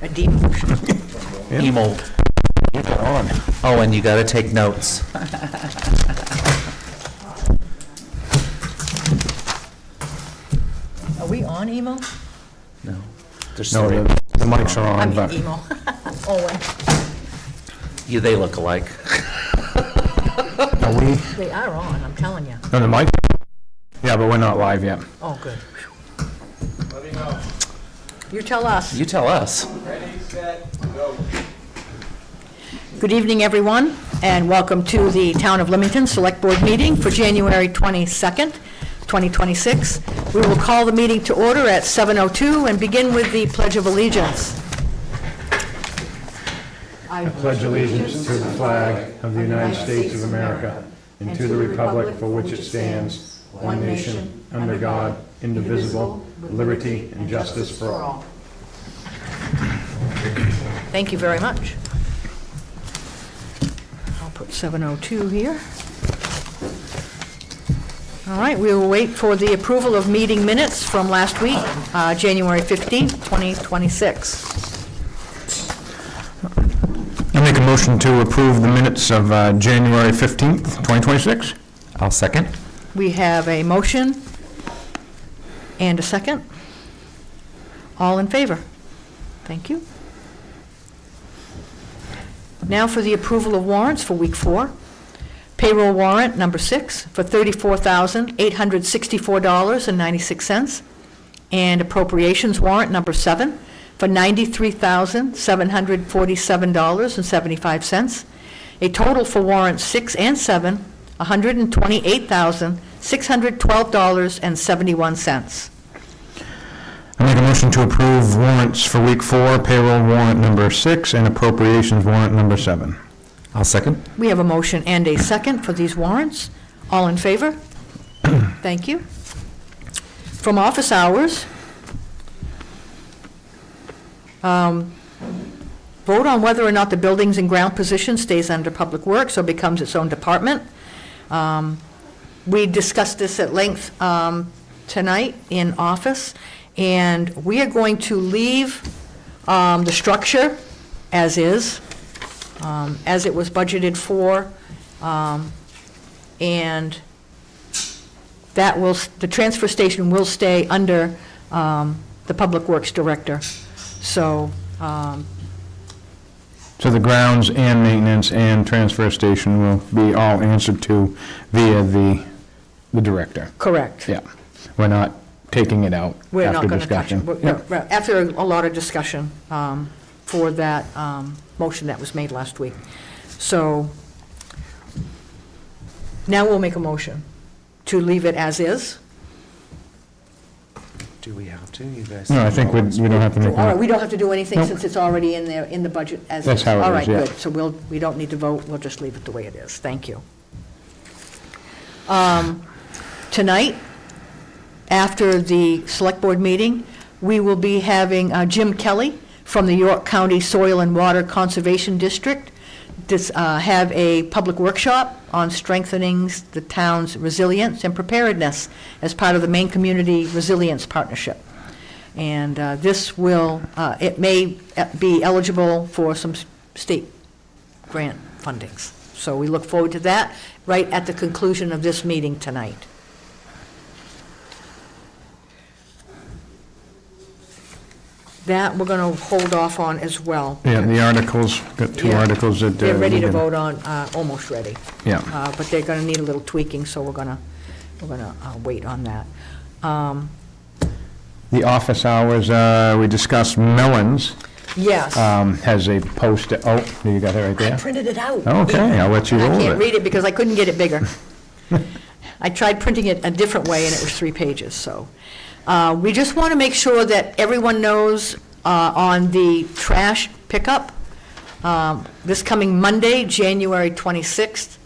A demotion. Emo. Get it on. Oh, and you gotta take notes. Are we on emo? No. There's No, three. the mics are I on, mean but emo. Owen. They look alike. are we? They are on, I'm telling you. No, the mic? Yeah, but we're not live yet. Oh, good. Let me know. You tell us. You tell us. Ready, set, go. Good evening, everyone, and welcome to the Town of Limington Select Board meeting for January 22nd, 2026. We will call the meeting to order at 7:02 and begin with the Pledge of Allegiance. I pledge allegiance to the flag of the United States of America and to the republic for which it stands, one nation, under God, indivisible, with liberty and justice for all. Thank you very much. I'll put 7:02 here. All right, we will wait for the approval of meeting minutes from last week, January 15th, 2026. I make a motion to approve the minutes of January 15th, 2026. I'll second. We have a motion and a second. All in favor? Thank you. Now for the approval of warrants for week 4. Payroll warrant number 6 for $34,864.96, and appropriations warrant number 7 for $93,747.75. A total for warrants 6 and 7, $128,612.71. I make a motion to approve warrants for week 4, payroll warrant number 6, and appropriations warrant number 7. I'll second. We have a motion and a second for these warrants. All in favor? Thank you. From office hours, vote on whether or not the buildings and ground position stays under Public Works or becomes its own department. We discussed this at length tonight in office, and we are going to leave the structure as is, as it was budgeted for, and that will, the transfer station will stay under the Public Works Director. So, So the grounds and maintenance and transfer station will be all answered to via the director. correct. Yeah, we're not taking it out We're not after going to touch it. discussion. Yeah. We're- After a lot of discussion for that motion that was made last week. So now we'll make a motion to leave it as is. Do we have to? You guys? No, I think we don't have to make All right, one. we don't have to do anything Nope. since it's already in there, in the budget as is. That's how it All is, right, yeah. good. So we don't need to vote, we'll just leave it the way it is. Thank you. Tonight, after the Select Board meeting, we will be having Jim Kelly from the York County Soil and Water Conservation District have a public workshop on strengthening the town's resilience and preparedness as part of the Maine Community Resilience Partnership. And this will, it may be eligible for some state grant fundings. So we look forward to that right at the conclusion of this meeting tonight. That we're going to hold off on as well. Yeah, the articles, got 2 Yeah. articles that. They're ready we to can- vote on, almost ready. Yeah. But they're going to need a little tweaking, so we're going to wait on that. The office hours, we discussed Mellons Yes. has a post, oh, you got it right I there? printed it out. Okay, I'll let you And I roll can't it. read it because I couldn't get it bigger. I tried printing it a different way, and it was 3 pages, so. We just want to make sure that everyone knows on the trash pickup, this coming Monday, January 26th,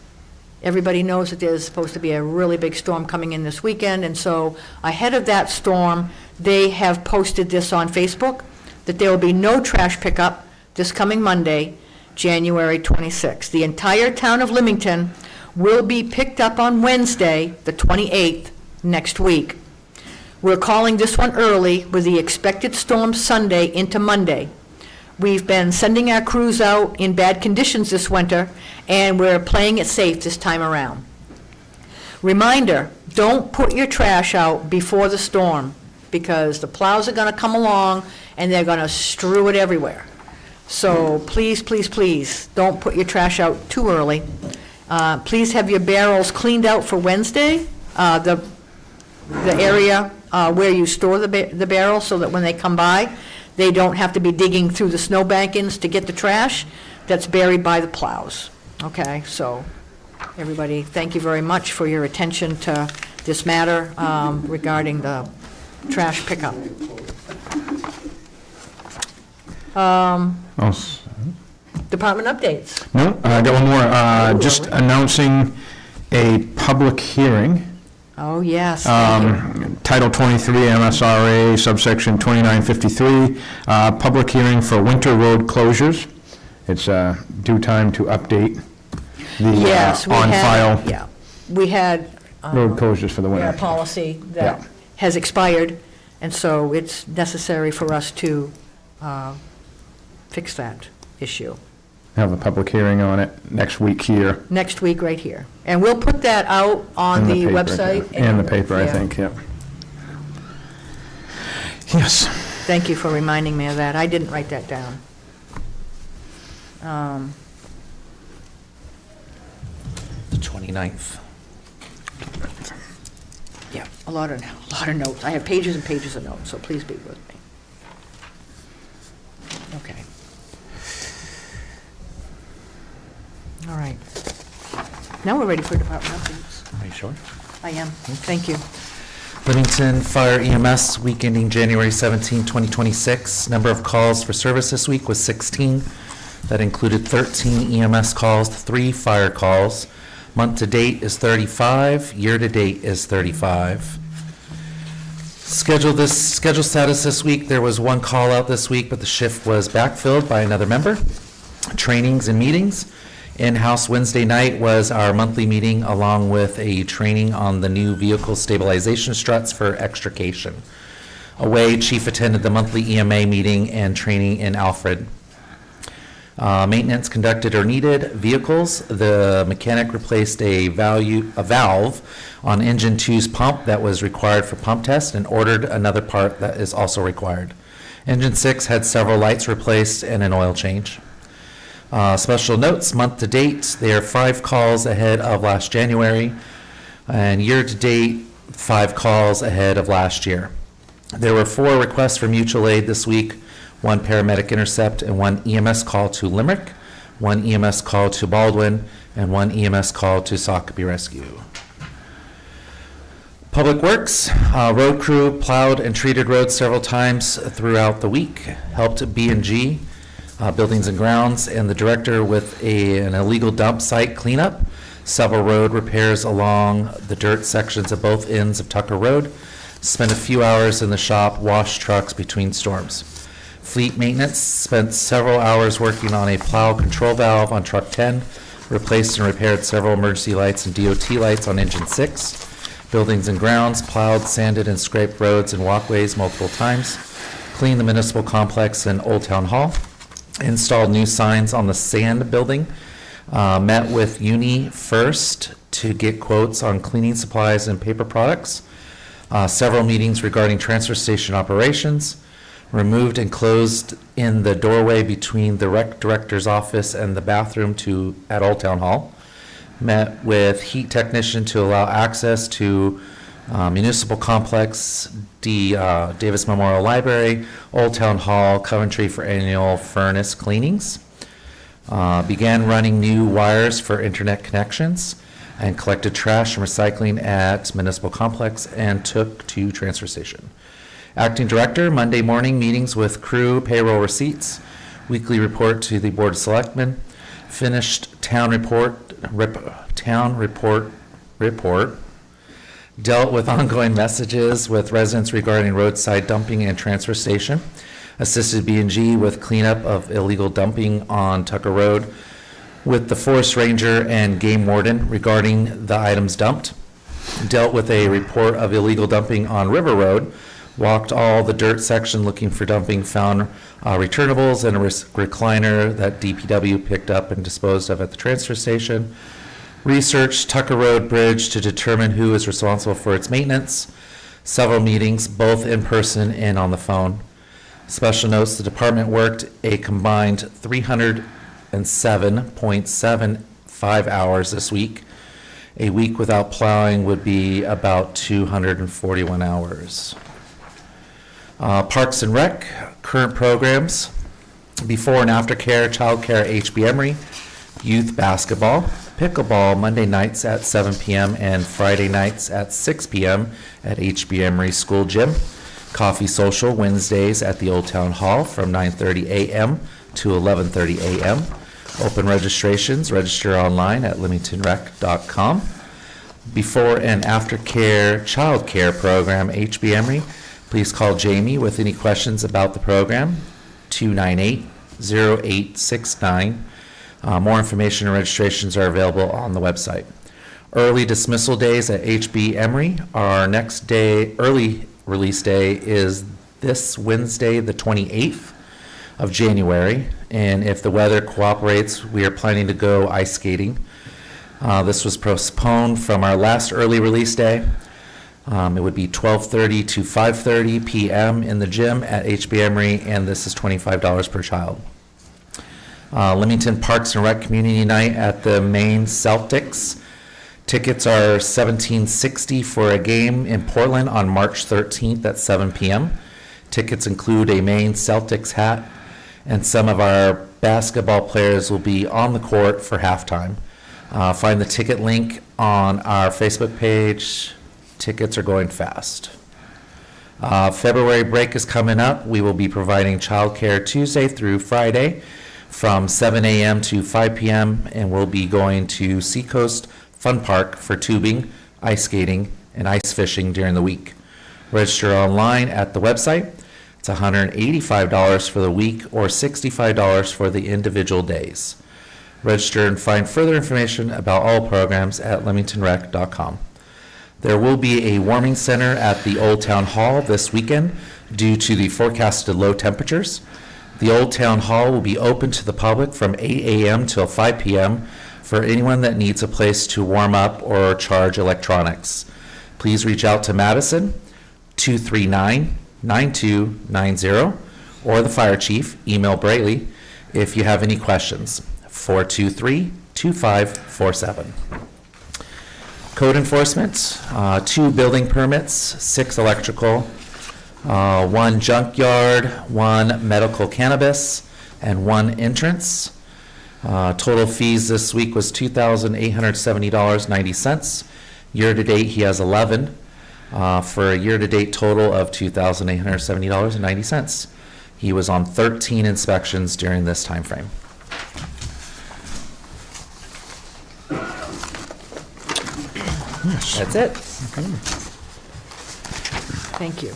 everybody knows that there's supposed to be a really big storm coming in this weekend, and so ahead of that storm, they have posted this on Facebook, that there will be no trash pickup this coming Monday, January 26th. The entire town of Limington will be picked up on Wednesday, the 28th, next week. We're calling this one early with the expected storm Sunday into Monday. We've been sending our crews out in bad conditions this winter, and we're playing it safe this time around. Reminder, don't put your trash out before the storm, because the plows are gonna come along and they're gonna strew it everywhere. So please, please, please, don't put your trash out too early. Please have your barrels cleaned out for Wednesday, the area where you store the barrels, so that when they come by, they don't have to be digging through the snow bankings to get the trash that's buried by the plows. Okay, so, everybody, thank you very much for your attention to this matter regarding the trash pickup. Department updates. No, I got one more. Just announcing a public hearing. Oh, yes, thank you. Title 23 MSRA subsection 2953, public hearing for winter road closures. It's due time to update the Yes, we on had, file yeah, we had road closures for the a winter. policy that Yeah. has expired, and so it's necessary for us to fix that issue. Have a public hearing on it next week here. Next week, right here. And we'll put that out on in the paper, website. And the paper, I Yeah. think, yep. Yes. Thank you for reminding me of that. I didn't write that down. The 29th. Yeah, a lot of notes. I have pages and pages of notes, so please be with me. Okay. All right. Now we're ready for department updates. Are you sure? I am. Thank you. Limington Fire EMS, week ending January 17, 2026. Number of calls for service this week was 16. That included 13 EMS calls, 3 fire calls. Month to date is 35. Year to date is 35. Schedule status this week. There was 1 call out this week, but the shift was backfilled by another member. Trainings and meetings. In-house Wednesday night was our monthly meeting, along with a training on the new vehicle stabilization struts for extrication. Away, Chief attended the monthly EMA meeting and training in Alfred. Maintenance conducted or needed. Vehicles, the mechanic replaced a valve on engine 2's pump that was required for pump test and ordered another part that is also required. Engine 6 had several lights replaced and an oil change. Special notes, month to date, they are 5 calls ahead of last January, and year to date, 5 calls ahead of last year. There were 4 requests for mutual aid this week, 1 paramedic intercept and 1 EMS call to Limerick, 1 EMS call to Baldwin, and 1 EMS call to Sockabee Rescue. Public Works, road crew plowed and treated roads several times throughout the week, helped B&G, Buildings and Grounds, and the director with an illegal dump site cleanup, several road repairs along the dirt sections of both ends of Tucker Road, spent a few hours in the shop, washed trucks between storms. Fleet maintenance spent several hours working on a plow control valve on truck 10, replaced and repaired several emergency lights and DOT lights on engine 6. Buildings and Grounds plowed, sanded, and scraped roads and walkways multiple times, cleaned the municipal complex and Old Town Hall, installed new signs on the sand building, met with Uni first to get quotes on cleaning supplies and paper products, several meetings regarding transfer station operations, removed and closed in the doorway between the rec director's office and the bathroom at Old Town Hall, met with heat technician to allow access to municipal complex, Davis Memorial Library, Old Town Hall, Coventry for annual furnace cleanings. Began running new wires for internet connections, and collected trash and recycling at municipal complex and took to transfer station. Acting director, Monday morning meetings with crew, payroll receipts, weekly report to the Board of Selectmen, finished town report, dealt with ongoing messages with residents regarding roadside dumping and transfer station, assisted B&G with cleanup of illegal dumping on Tucker Road with the forest ranger and game warden regarding the items dumped, dealt with a report of illegal dumping on River Road Walked all the dirt section looking for dumping, found returnables and a recliner that DPW picked up and disposed of at the transfer station. Researched Tucker Road Bridge to determine who is responsible for its maintenance. Several meetings, both in person and on the phone. Special notes, the department worked a combined 307.75 hours this week. A week without plowing would be about 241 hours. Parks and Rec, current programs, before and after care, child care at HB Emory, youth basketball, pickleball Monday nights at 7 p.m. and Friday nights at 6 p.m. at HB Emory School Gym. Coffee social Wednesdays at the Old Town Hall from 9:30 a.m. to 11:30 a.m. Open registrations, register online at limingtonrec.com. Before and after care child care program, HB Emory, please call Jamie with any questions about the program, 298-0869. More information and registrations are available on the website. Early dismissal days at HB Emory. Our next day, early release day, is this Wednesday, the 28th of January. And if the weather cooperates, we are planning to go ice skating. This was postponed from our last early release day. It would be 12:30 to 5:30 p.m. in the gym at HB Emory, and this is $25 per child. Limington Parks and Rec Community Night at the Maine Celtics. Tickets are $17.60 for a game in Portland on March 13th at 7 p.m. Tickets include a Maine Celtics hat, and some of our basketball players will be on the court for halftime. Find the ticket link on our Facebook page. Tickets are going fast. February break is coming up. We will be providing childcare Tuesday through Friday from 7 a.m. to 5 p.m. and we'll be going to Seacoast Fun Park for tubing, ice skating, and ice fishing during the week. Register online at the website. It's $185 for the week or $65 for the individual days. Register and find further information about all programs at limingtonrec.com. There will be a warming center at the Old Town Hall this weekend due to the forecasted low temperatures. The Old Town Hall will be open to the public from 8 a.m. till 5 p.m. for anyone that needs a place to warm up or charge electronics. Please reach out to Madison, 239-9290, or the fire chief, email Braley, if you have any questions, 423-2547. Code enforcement, 2 building permits, 6 electrical, 1 junkyard, 1 medical cannabis, and 1 entrance. Total fees this week was $2,870.90. Year-to-date, he has 11, for a year-to-date total of $2,870.90. He was on 13 inspections during this time frame. That's it. Thank you.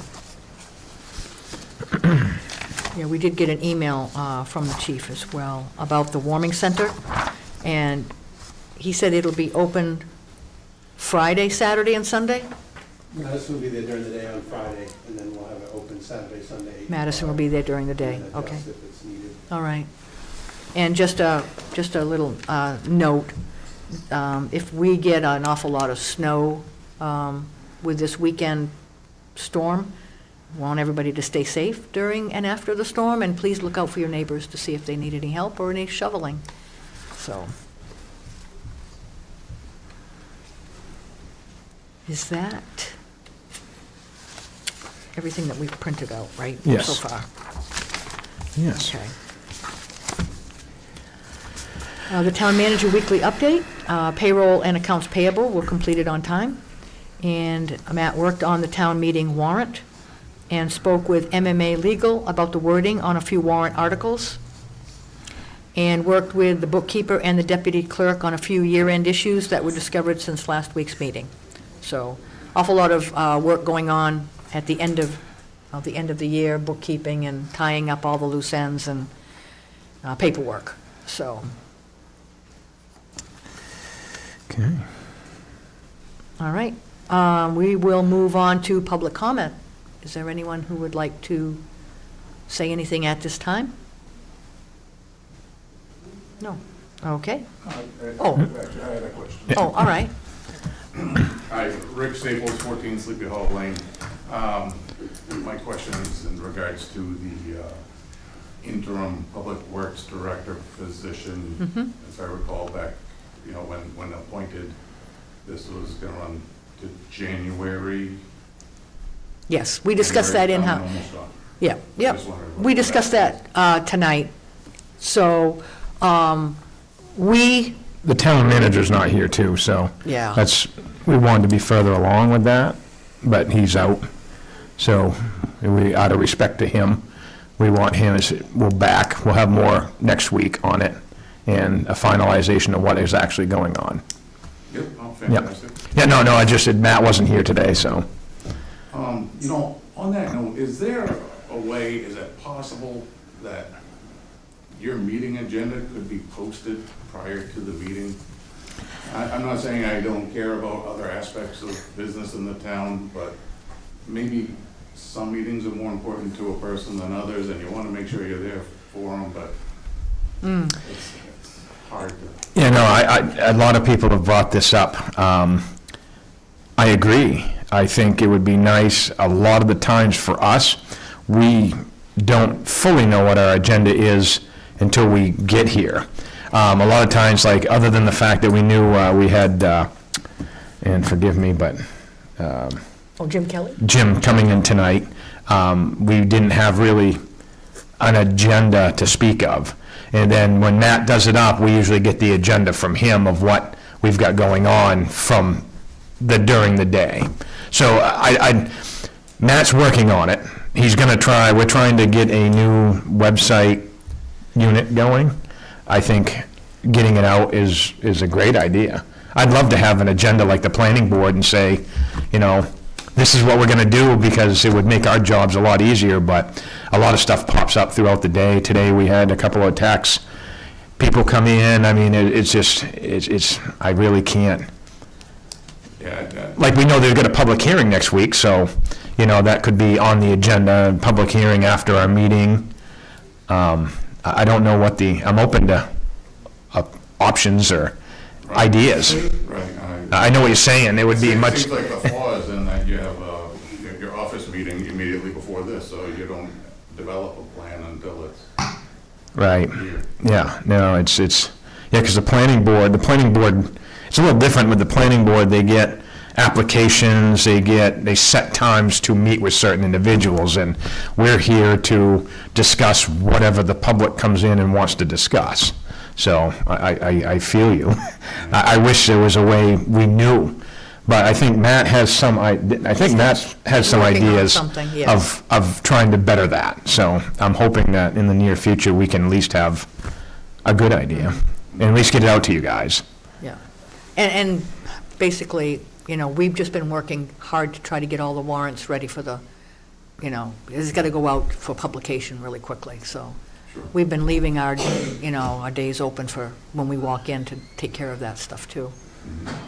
Yeah, we did get an email from the chief as well about the warming center, and he said it'll be open Friday, Saturday, and Sunday? Madison will be there during the day on Friday, and then we'll have it open Saturday, Sunday. 8 to Madison will 5, be there during the day, and okay. adjust if it's needed. All right. And just a little note, if we get an awful lot of snow with this weekend storm, want everybody to stay safe during and after the storm, and please look out for your neighbors to see if they need any help or any shoveling. So, is that everything that we've printed out, right? Yes. So far? Yes. Okay. The town manager weekly update, payroll and accounts payable were completed on time. And Matt worked on the town meeting warrant and spoke with MMA Legal about the wording on a few warrant articles, and worked with the bookkeeper and the deputy clerk on a few year-end issues that were discovered since last week's meeting. So, awful lot of work going on at the end of the year, bookkeeping and tying up all the loose ends and paperwork, so. Okay. All right, we will move on to public comment. Is there anyone who would like to say anything at this time? No. Okay. Oh. Actually, I had a question. Oh, all right. Hi, Rick Staples, 14 Sleepy Hollow Lane. My question is in regards to the interim Public Works Director position. As I recall back, when appointed, this was going to run to January. Yes, we discussed that January, in-house. almost done. Yeah, yep. Just wondering what We discussed that tonight. So, The town manager's not here too, so. Yeah. We wanted to be further along with that, but he's out. So we, out of respect to him, we want him, we'll have more next week on it and a finalization of what is actually going on. Yep, oh, fantastic. Yeah, no, I just said Matt wasn't here today, so. On that note, is there a way, is it possible that your meeting agenda could be posted prior to the meeting? I'm not saying I don't care about other aspects of business in the town, but maybe some meetings are more important to a person than others, and you want to make sure you're there for them, but it's hard to. Yeah, no, a lot of people have brought this up. I agree. I think it would be nice, a lot of the times for us, we don't fully know what our agenda is until we get here. A lot of times, like, other than the fact that we knew we had, and forgive me, but Oh, Jim Kelly? Jim coming in tonight, we didn't have really an agenda to speak of. And then when Matt does it up, we usually get the agenda from him of what we've got going on from during the day. So Matt's working on it. He's gonna try, we're trying to get a new website unit going. I think getting it out is a great idea. I'd love to have an agenda like the planning board and say, this is what we're gonna do, because it would make our jobs a lot easier, but a lot of stuff pops up throughout the day. Today, we had a couple of attacks. People come in, I mean, I really can't. Yeah, Like, we know they've got a public hearing next week, so, that could be on the agenda, public hearing after our meeting. I don't know I'm open to options or ideas. right. I know what you're saying, there would be It much, seems like the flaw is in that you have your office meeting immediately before this, so you don't develop a plan until it's right, here. yeah, no, it's, because the planning board, it's a little different with the planning board. They get applications, they set times to meet with certain individuals, and we're here to discuss whatever the public comes in and wants to discuss. So I feel you. I wish there was a way we knew, but I think Matt has some Working on ideas something, yes. of trying to better that. So I'm hoping that in the near future, we can at least have a good idea, and at least get it out to you guys. Yeah. And basically, we've just been working hard to try to get all the warrants ready for the, it's got to go out for publication really quickly, so. Sure. We've been leaving our days open for when we walk in to take care of that stuff too,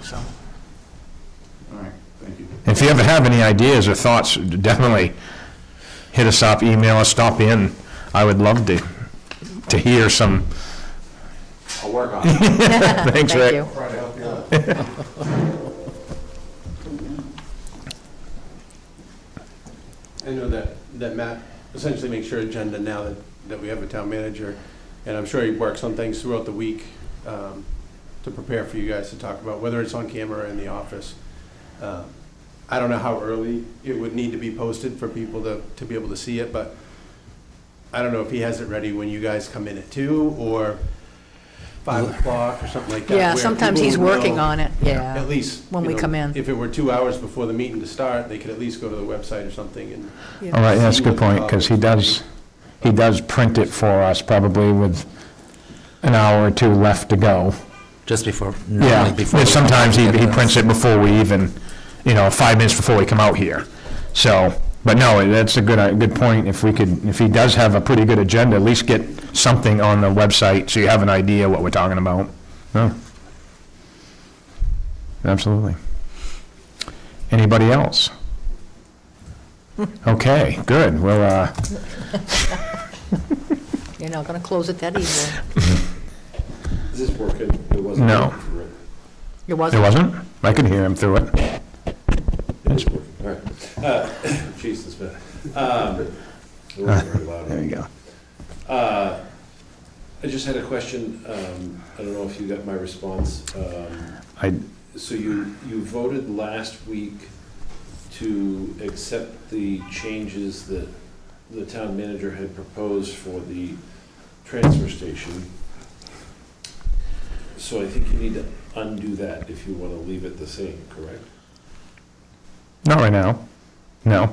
so. All right, thank you. If you ever have any ideas or thoughts, definitely hit us up, email us, stop in. I would love to hear some. I'll work on it. Thanks, Thank Rick. you. Try to help you out. I know that Matt essentially makes sure agenda now that we have a town manager, and I'm sure he works on things throughout the week to prepare for you guys to talk about, whether it's on camera or in the office. I don't know how early it would need to be posted for people to be able to see it, but I don't know if he has it ready when you guys come in at 2 or 5 o'clock or something like that. Yeah, where sometimes people he's would working know on it, yeah. At least. When we come in. If it were 2 hours before the meeting to start, they could at least go to the website or something and. Yeah. All right, that's a good point, because he does print it for us, probably with an hour or 2 left to go. Just before, Yeah, normally before. and the sometimes he public prints it before we even, 5 minutes before we come out here. So, but no, that's a good point. If he does have a pretty good agenda, at least get something on the website so you have an idea what we're talking about. No. Absolutely. Anybody else? Okay, good. Well, You're not going to close it that easily. Is this working? It wasn't. No. It it wasn't? wasn't? I could hear him through it. It's working, all right. Jesus, man. It wasn't very loud. There you go. I just had a question, I don't know if you got my response. I, So you voted last week to accept the changes that the town manager had proposed for the transfer station. So I think you need to undo that if you want to leave it the same, correct? not right now. No.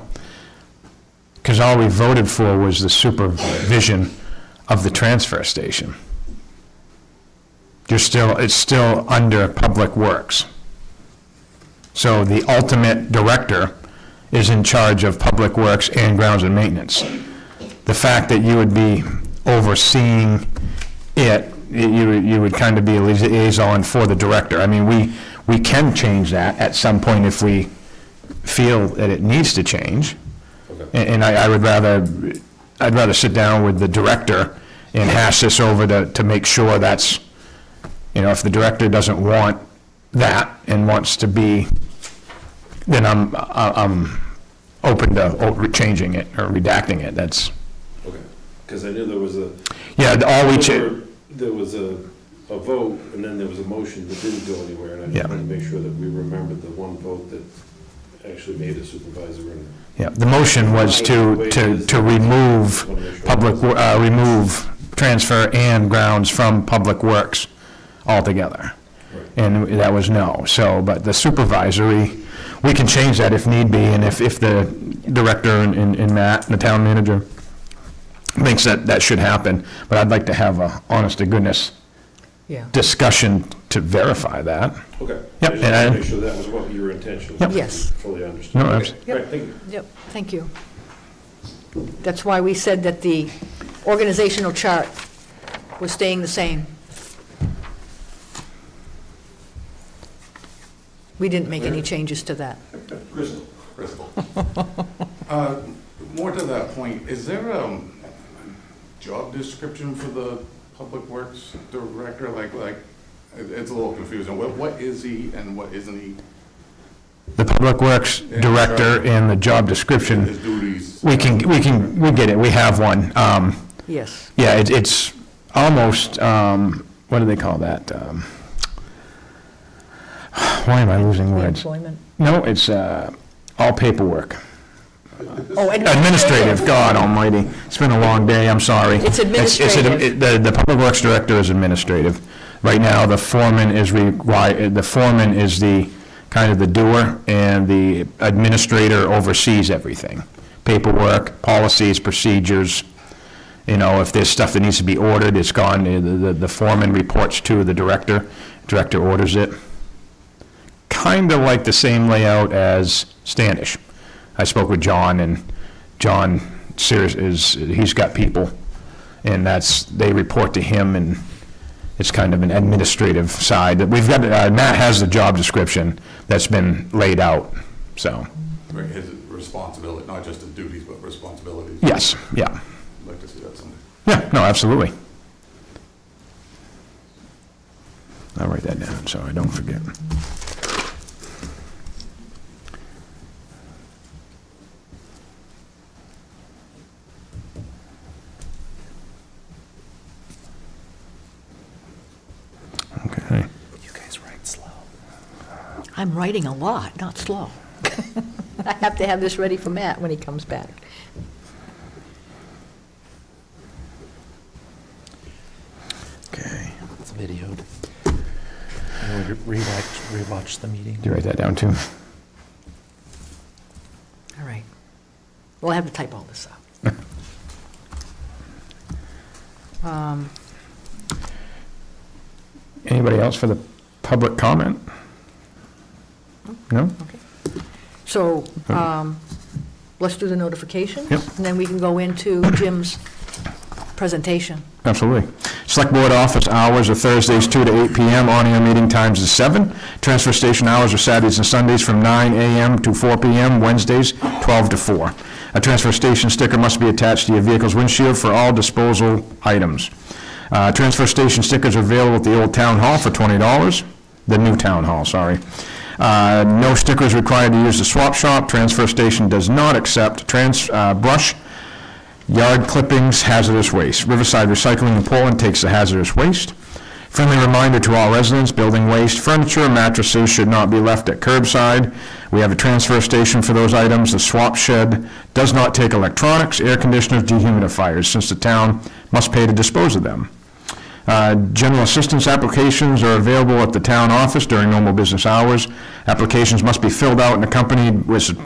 Because all we voted for was the supervision of the transfer station. It's still under Public Works. So the ultimate director is in charge of Public Works and Grounds and Maintenance. The fact that you would be overseeing it, you would kind of be a liaison for the director. I mean, we can change that at some point if we feel that it needs to change. Okay. And I'd rather sit down with the director and hash this over to make sure that's, if the director doesn't want that and wants to be, then I'm open to changing it or redacting it. That's, Okay, because I knew there was a. yeah, There was a vote, and then there was a motion that didn't go anywhere, and I Yeah. just wanted to make sure that we remembered the one vote that actually made a supervisor and. yeah, the motion was to remove remove transfer and grounds from Public Works altogether. Right. And that was no. So, but the supervisory, we can change that if need be, and if the director and Matt, the town manager, thinks that should happen. But I'd like to have a honest-to-goodness Yeah. discussion to verify that. Okay. Yep, I just and wanted I- to make sure that was what your intention was. Yep. Yes. Fully understood. No, Okay. abs- All right, thank you. Yep, thank you. That's why we said that the organizational chart was staying the same. We didn't make any changes to that. Crystal. More to that point, is there a job description for the Public Works Director? Like, it's a little confusing. What is he and what isn't he? The Public Works Director and the job description, His duties? we get it, we have one. Yes. Yeah, it's almost, what do they call that? Why am I losing words? Employment. No, it's all paperwork. Oh, Administrative, God almighty. It's been a long day, I'm sorry. It's administrative. The Public Works Director is administrative. Right now, the foreman is the kind of the doer, and the administrator oversees everything. Paperwork, policies, procedures. If there's stuff that needs to be ordered, it's gone, the foreman reports to the director. Director orders it. Kind of like the same layout as Standish. I spoke with John, and John he's got people, and they report to him, and it's kind of an administrative side. We've got, Matt has the job description that's been laid out, so, Right, his responsibility, not just his duties, but responsibilities. yes, yeah. I'd like to see that someday. Yeah, no, absolutely. I'll write that down so I don't forget. Okay. You guys write slow. I'm writing a lot, not slow. I have to have this ready for Matt when he comes back. Okay. It's videoed. And we rewatch the meeting. Did you write that down too? All right. We'll have to type all this up. Anybody else for the public comment? No? So, let's do the notification. Yep. And then we can go into Jim's presentation. Absolutely. Select Board office hours are Thursdays 2 to 8 p.m., on-air meeting times is 7. Transfer station hours are Saturdays and Sundays from 9 a.m. to 4 p.m., Wednesdays 12 to 4. A transfer station sticker must be attached to your vehicle's windshield for all disposal items. Transfer station stickers are available at the old town hall for $20, the new town hall, sorry. No stickers required to use the swap shop. Transfer station does not accept brush, yard clippings, hazardous waste. Riverside Recycling in Portland takes the hazardous waste. Friendly reminder to all residents, building waste, furniture, and mattresses should not be left at curbside. We have a transfer station for those items. The swap shed does not take electronics, air conditioners, dehumidifiers, since the town must pay to dispose of them. General assistance applications are available at the town office during normal business hours. Applications must be filled out and accompanied with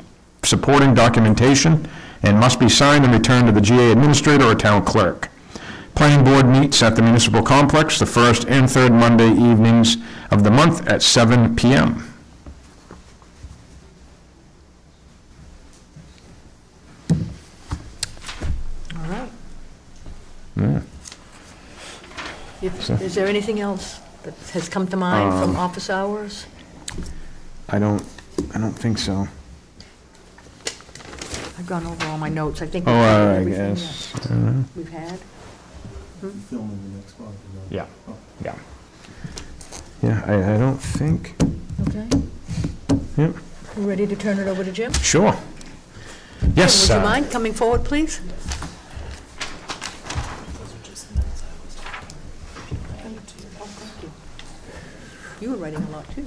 supporting documentation and must be signed and returned to the GA administrator or town clerk. Planning board meets at the municipal complex the first and third Monday evenings of the month at 7 p.m. All right. Yeah. Is there anything else that has come to mind from office hours? I don't think so. I've gone over all my notes. I think Oh, we've covered I everything guess. that we've had. Yeah, yeah. Yeah, I don't think, Okay. yep. You ready to turn it over to Jim? Sure. Yes. Would you mind coming forward, please? Oh, thank you. You were writing a lot, too.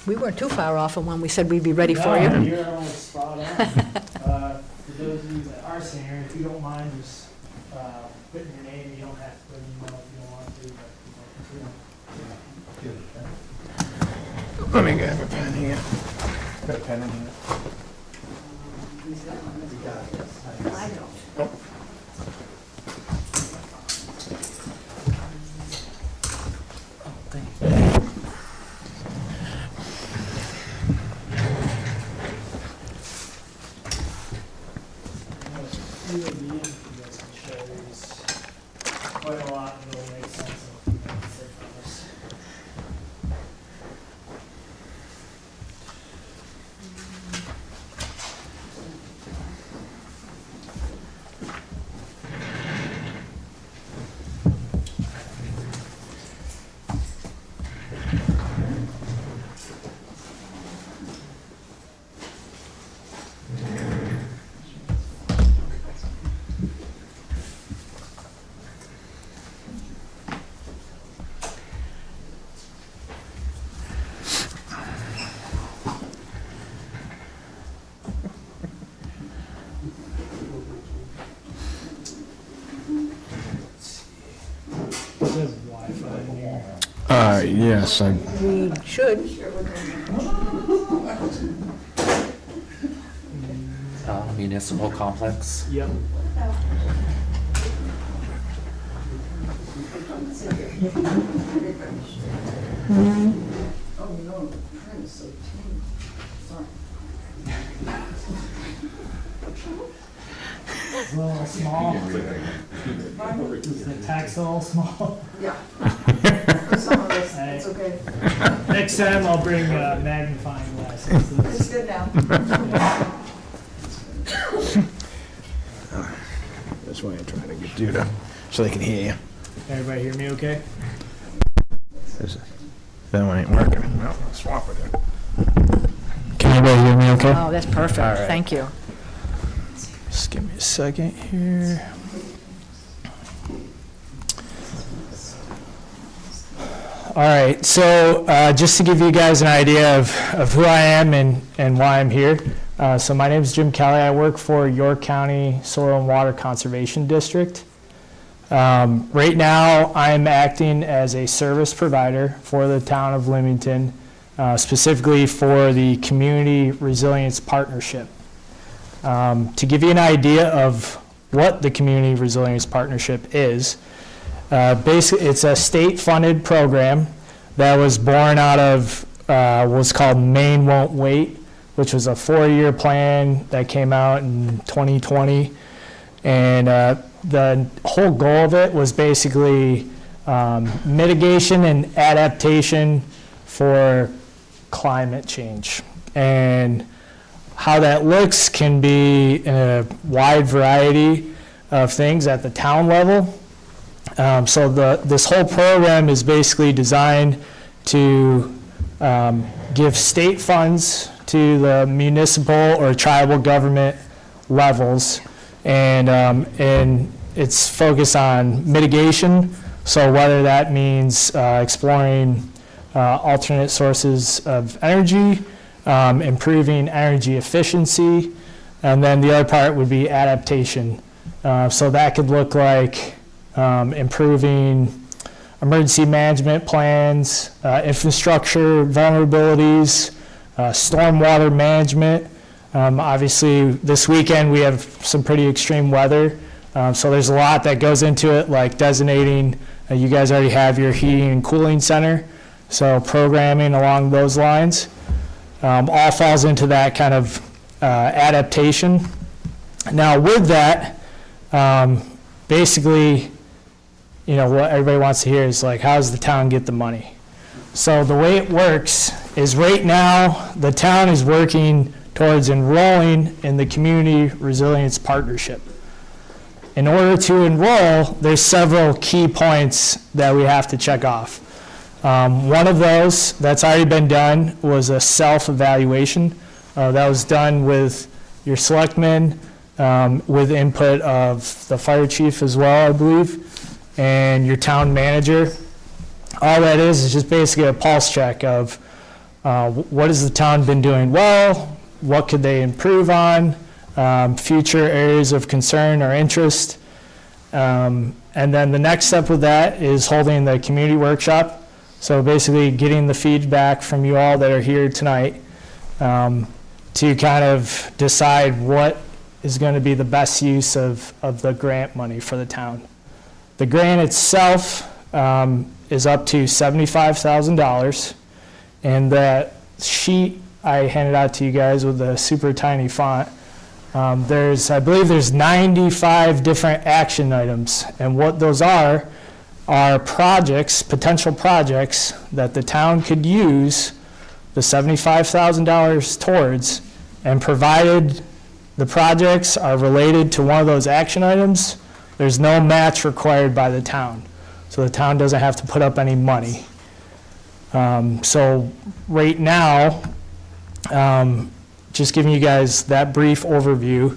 We weren't too far off from when we said we'd be ready for you. No, you're almost spot on. For those of you that are sitting here, if you don't mind just putting your name, you don't have to put an email if you don't want to, but Let me get a pen here. Got a pen in here? you would be in, you guys can share these quite a lot, and it'll make sense of what you guys say from this. There's Wi-Fi in here. Yes, I, We should. Municipal complex. Yep. It's a little small. Is the text a little small? Yeah. For some of us, Hey. it's okay. Next time I'll bring magnifying glasses. It's good now. that's why I try to get you to, so they can hear you. Everybody hear me okay? That one ain't working. Well, I'll swap it in. Can everybody hear me okay? Oh, that's perfect. All right. Thank you. Just give me a second here. All right, so just to give you guys an idea of who I am and why I'm here. So my name is Jim Kelly. I work for York County Soil and Water Conservation District. Right now, I'm acting as a service provider for the town of Limington, specifically for the Community Resilience Partnership. To give you an idea of what the Community Resilience Partnership is. Basically, it's a state-funded program that was born out of what's called Maine Won't Wait, which was a 4-year plan that came out in 2020. And the whole goal of it was basically mitigation and adaptation for climate change. And how that looks can be in a wide variety of things at the town level. So this whole program is basically designed to give state funds to the municipal or tribal government levels, and it's focused on mitigation. So whether that means exploring alternate sources of energy, improving energy efficiency, and then the other part would be adaptation. So that could look like improving emergency management plans, infrastructure vulnerabilities, stormwater management. Obviously, this weekend we have some pretty extreme weather, so there's a lot that goes into it, like designating, you guys already have your heating and cooling center, so programming along those lines all falls into that kind of adaptation. Now with that, basically, you know, what everybody wants to hear is like, how does the town get the money? So the way it works is right now, the town is working towards enrolling in the Community Resilience Partnership. In order to enroll, there's several key points that we have to check off. One of those that's already been done was a self-evaluation. That was done with your selectmen, with input of the fire chief as well, I believe, and your town manager. All that is just basically a pulse check of what has the town been doing well, what could they improve on, future areas of concern or interest. And then the next step with that is holding the community workshop. So basically getting the feedback from you all that are here tonight to kind of decide what is going to be the best use of the grant money for the town. The grant itself is up to $75,000, and that sheet I handed out to you guys with the super tiny font, I believe there's 95 different action items, and what those are projects, potential projects that the town could use the $75,000 towards, and provided the projects are related to one of those action items, there's no match required by the town. So the town doesn't have to put up any money. So right now, just giving you guys that brief overview.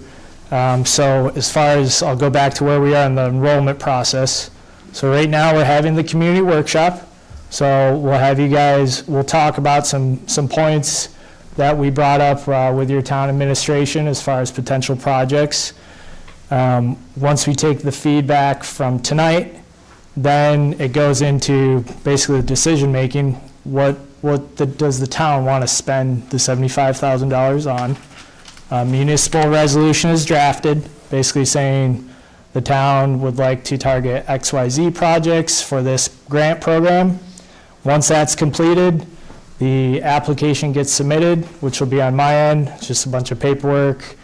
So as far as, I'll go back to where we are in the enrollment process. So right now we're having the community workshop. So we'll have you guys, we'll talk about some points that we brought up with your town administration as far as potential projects. Once we take the feedback from tonight, then it goes into basically the decision making. Does the town want to spend the $75,000 on? Municipal resolution is drafted, basically saying the town would like to target XYZ projects for this grant program. Once that's completed, the application gets submitted, which will be on my end. It's just a bunch of paperwork.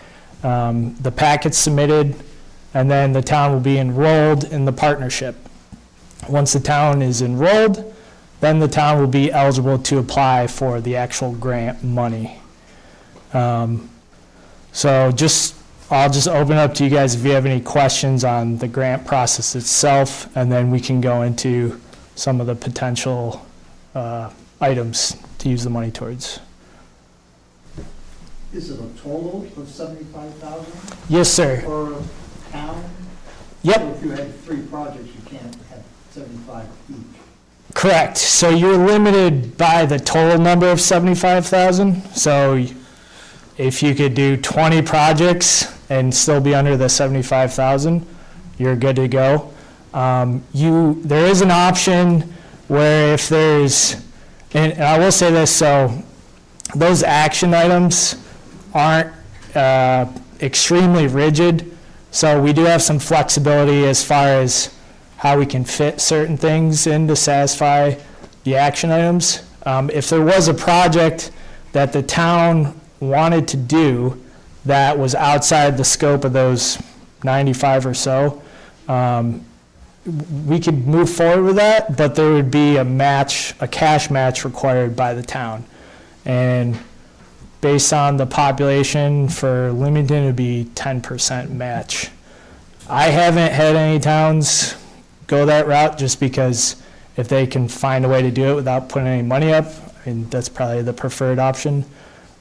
The packet's submitted, and then the town will be enrolled in the partnership. Once the town is enrolled, then the town will be eligible to apply for the actual grant money. So I'll just open up to you guys if you have any questions on the grant process itself, and then we can go into some of the potential items to use the money towards. Is it a total of 75,000 Yes, sir. per town? Yep. So if you had 3 projects, you can't have 75 each. Correct. So you're limited by the total number of 75,000. So if you could do 20 projects and still be under the 75,000, you're good to go. There is an option where if there's, and I will say this, so those action items aren't extremely rigid. So we do have some flexibility as far as how we can fit certain things in to satisfy the action items. If there was a project that the town wanted to do that was outside the scope of those 95 or so, we could move forward with that, but there would be a cash match required by the town. And based on the population for Limington, it would be 10% match. I haven't had any towns go that route just because if they can find a way to do it without putting any money up, I mean, that's probably the preferred option,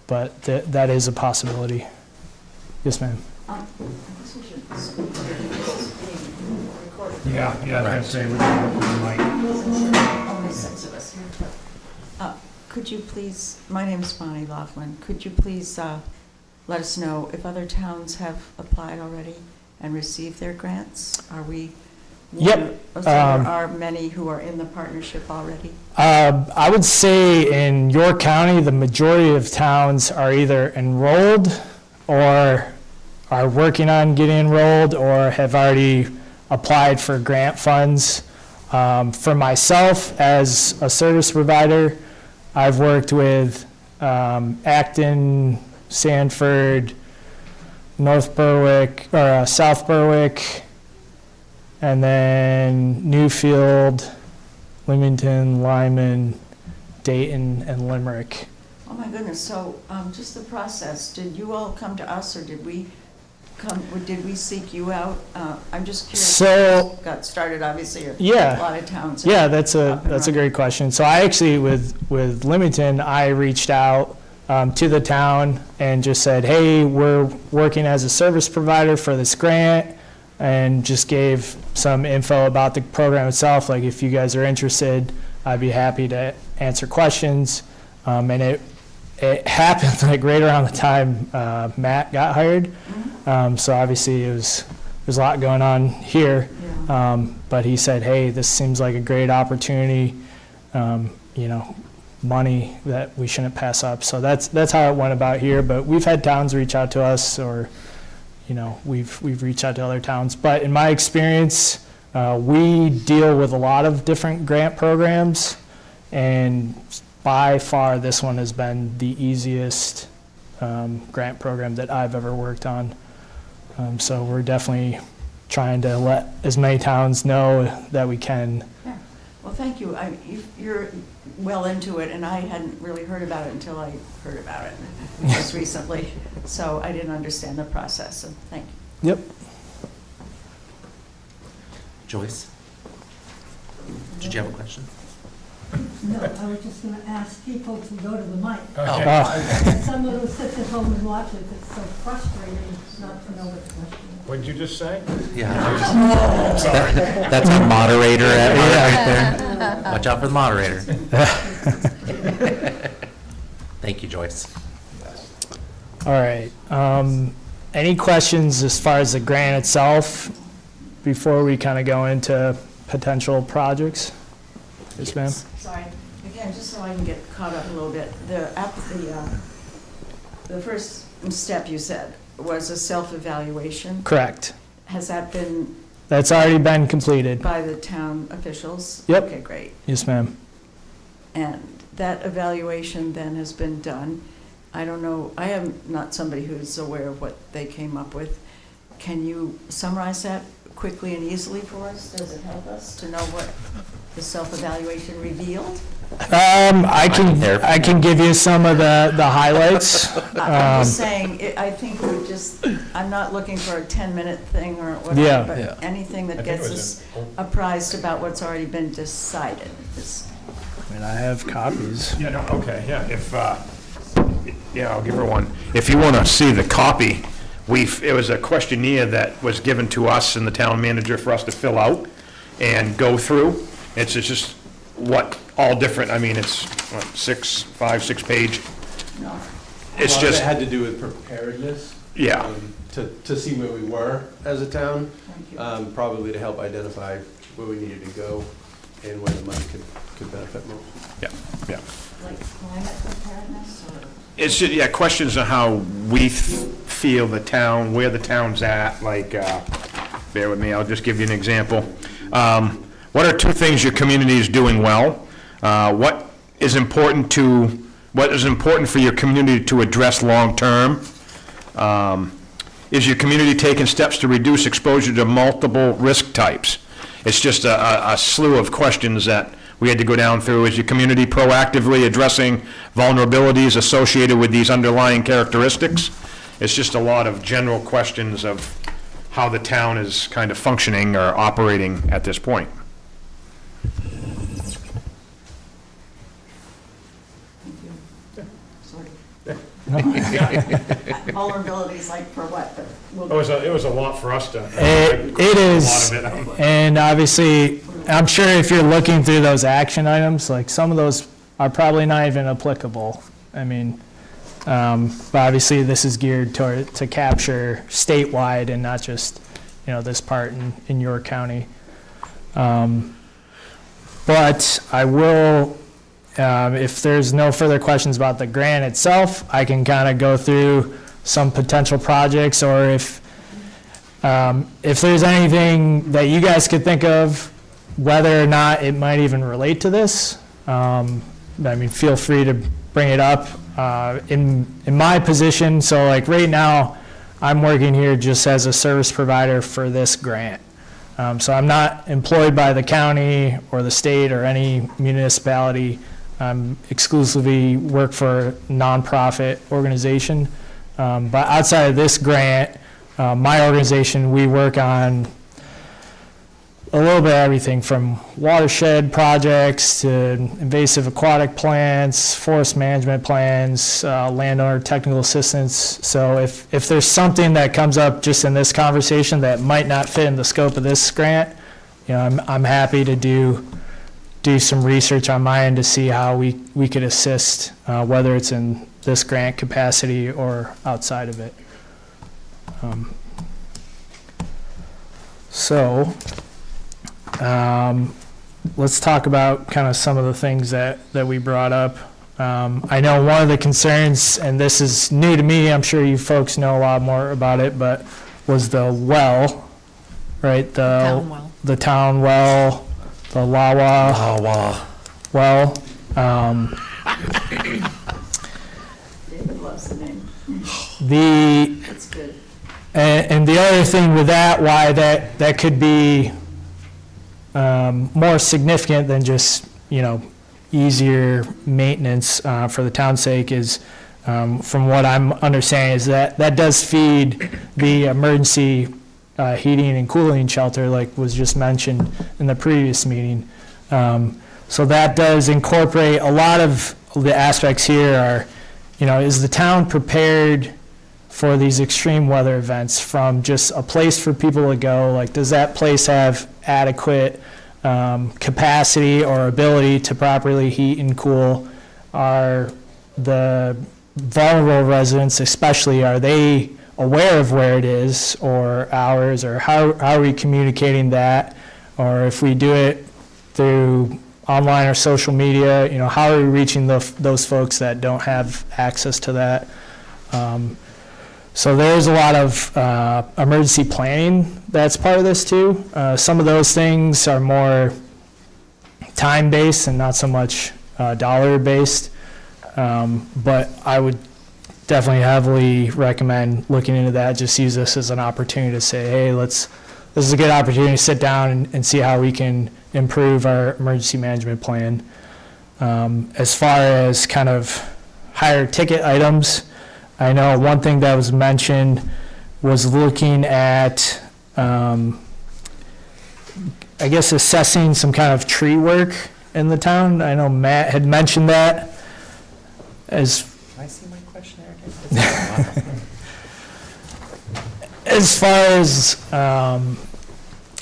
but that is a possibility. Yes, ma'am. Yeah, I was gonna say, we're gonna look at the mic. Only 6 of us. Could you please, my name's Bonnie Laughlin, could you please let us know if other towns have applied already and received their grants? Are we? Yep. So there are many who are in the partnership already? I would say in York County, the majority of towns are either enrolled or are working on getting enrolled or have already applied for grant funds. For myself, as a service provider, I've worked with Acton, Sanford, North Berwick, or South Berwick, and then Newfield, Limington, Lyman, Dayton, and Limerick. Oh my goodness, so just the process, did you all come to us or did we seek you out? I'm just curious. So, Got started obviously a yeah. lot of towns. Yeah, that's a great question. So I actually, with Limington, I reached out to the town and just said, hey, we're working as a service provider for this grant, and just gave some info about the program itself. Like, if you guys are interested, I'd be happy to answer questions. And it happened like right around the time Matt got hired. So obviously there's a lot going on here. Yeah. But he said, hey, this seems like a great opportunity, money that we shouldn't pass up. So that's how it went about here. But we've had towns reach out to us, or we've reached out to other towns. But in my experience, we deal with a lot of different grant programs, and by far this one has been the easiest grant program that I've ever worked on. So we're definitely trying to let as many towns know that we can. Yeah. Well, thank you. You're well into it, and I hadn't really heard about it until I heard about it just recently. So I didn't understand the process, so thank you. Yep. Joyce? Did you have a question? No, I was just gonna ask people to go to the mic. Oh. Some of them sit at home and watch it, it's so frustrating not to know what the question is. What'd you just say? Yeah. That's our moderator right there. Watch out for the moderator. Thank you, Joyce. All right. Any questions as far as the grant itself before we kind of go into potential projects? Yes, ma'am. Sorry, again, just so I can get caught up a little bit, the first step you said was a self-evaluation. Correct. Has that been That's already been completed. by the town officials? Yep. Okay, great. Yes, ma'am. And that evaluation then has been done. I don't know, I am not somebody who's aware of what they came up with. Can you summarize that quickly and easily for us? Does it help us to know what the self-evaluation revealed? I can give you some of the highlights. I'm just saying, I think we just, I'm not looking for a 10-minute thing or whatever, Yeah. but anything that gets us apprised about what's already been decided. I mean, I have copies. Yeah, no, okay, yeah, I'll give her one. If you want to see the copy, it was a questionnaire that was given to us and the town manager for us to fill out and go through. It's just all different, I mean, it's what, 6 page. No. It's It just, had to do with preparedness. yeah, To see where we were as a town, Thank you. probably to help identify where we needed to go and where the money could benefit most. Yeah, yeah. Like climate preparedness or? It's just, yeah, questions on how we feel the town, where the town's at, like, bear with me, I'll just give you an example. What are two things your community is doing well? What is important for your community to address long-term? Is your community taking steps to reduce exposure to multiple risk types? It's just a slew of questions that we had to go down through. Is your community proactively addressing vulnerabilities associated with these underlying characteristics? It's just a lot of general questions of how the town is kind of functioning or operating at this point. Vulnerabilities like for what? But It was a lot for us to. It is, and obviously, I'm sure if you're looking through those action items, like some of those are probably not even applicable. I mean, but obviously this is geared to capture statewide and not just, this part in York County. But I will, if there's no further questions about the grant itself, I can kind of go through some potential projects, or if there's anything that you guys could think of, whether or not it might even relate to this, feel free to bring it up. In my position, so like right now, I'm working here just as a service provider for this grant. So I'm not employed by the county or the state or any municipality. Exclusively work for a nonprofit organization. But outside of this grant, my organization, we work on a little bit of everything from watershed projects to invasive aquatic plants, forest management plans, landowner technical assistance. So if there's something that comes up just in this conversation that might not fit in the scope of this grant, I'm happy to do some research on my end to see how we could assist, whether it's in this grant capacity or outside of it. Let's talk about kind of some of the things that we brought up. I know one of the concerns, and this is new to me, I'm sure you folks know a lot more about it, but was the well, right? Town well. The town well, the Lawa well. David loves the name. That's good. And the other thing with that, why that could be more significant than just, easier maintenance for the town's sake is, from what I'm understanding, is that does feed the emergency heating and cooling shelter, like was just mentioned in the previous meeting. So that does incorporate a lot of the aspects here are, is the town prepared for these extreme weather events, from just a place for people to go? Like, does that place have adequate capacity or ability to properly heat and cool? Are the vulnerable residents especially, are they aware of where it is or hours, or how are we communicating that? Or if we do it through online or social media, how are we reaching those folks that don't have access to that? So there's a lot of emergency planning that's part of this too. Some of those things are more time-based and not so much dollar-based. But I would definitely heavily recommend looking into that. Just use this as an opportunity to say, hey, this is a good opportunity to sit down and see how we can improve our emergency management plan. As far as kind of higher ticket items, I know one thing that was mentioned was looking at, I guess, assessing some kind of tree work in the town. I know Matt had mentioned that. As Can I see my questionnaire again? as far as, I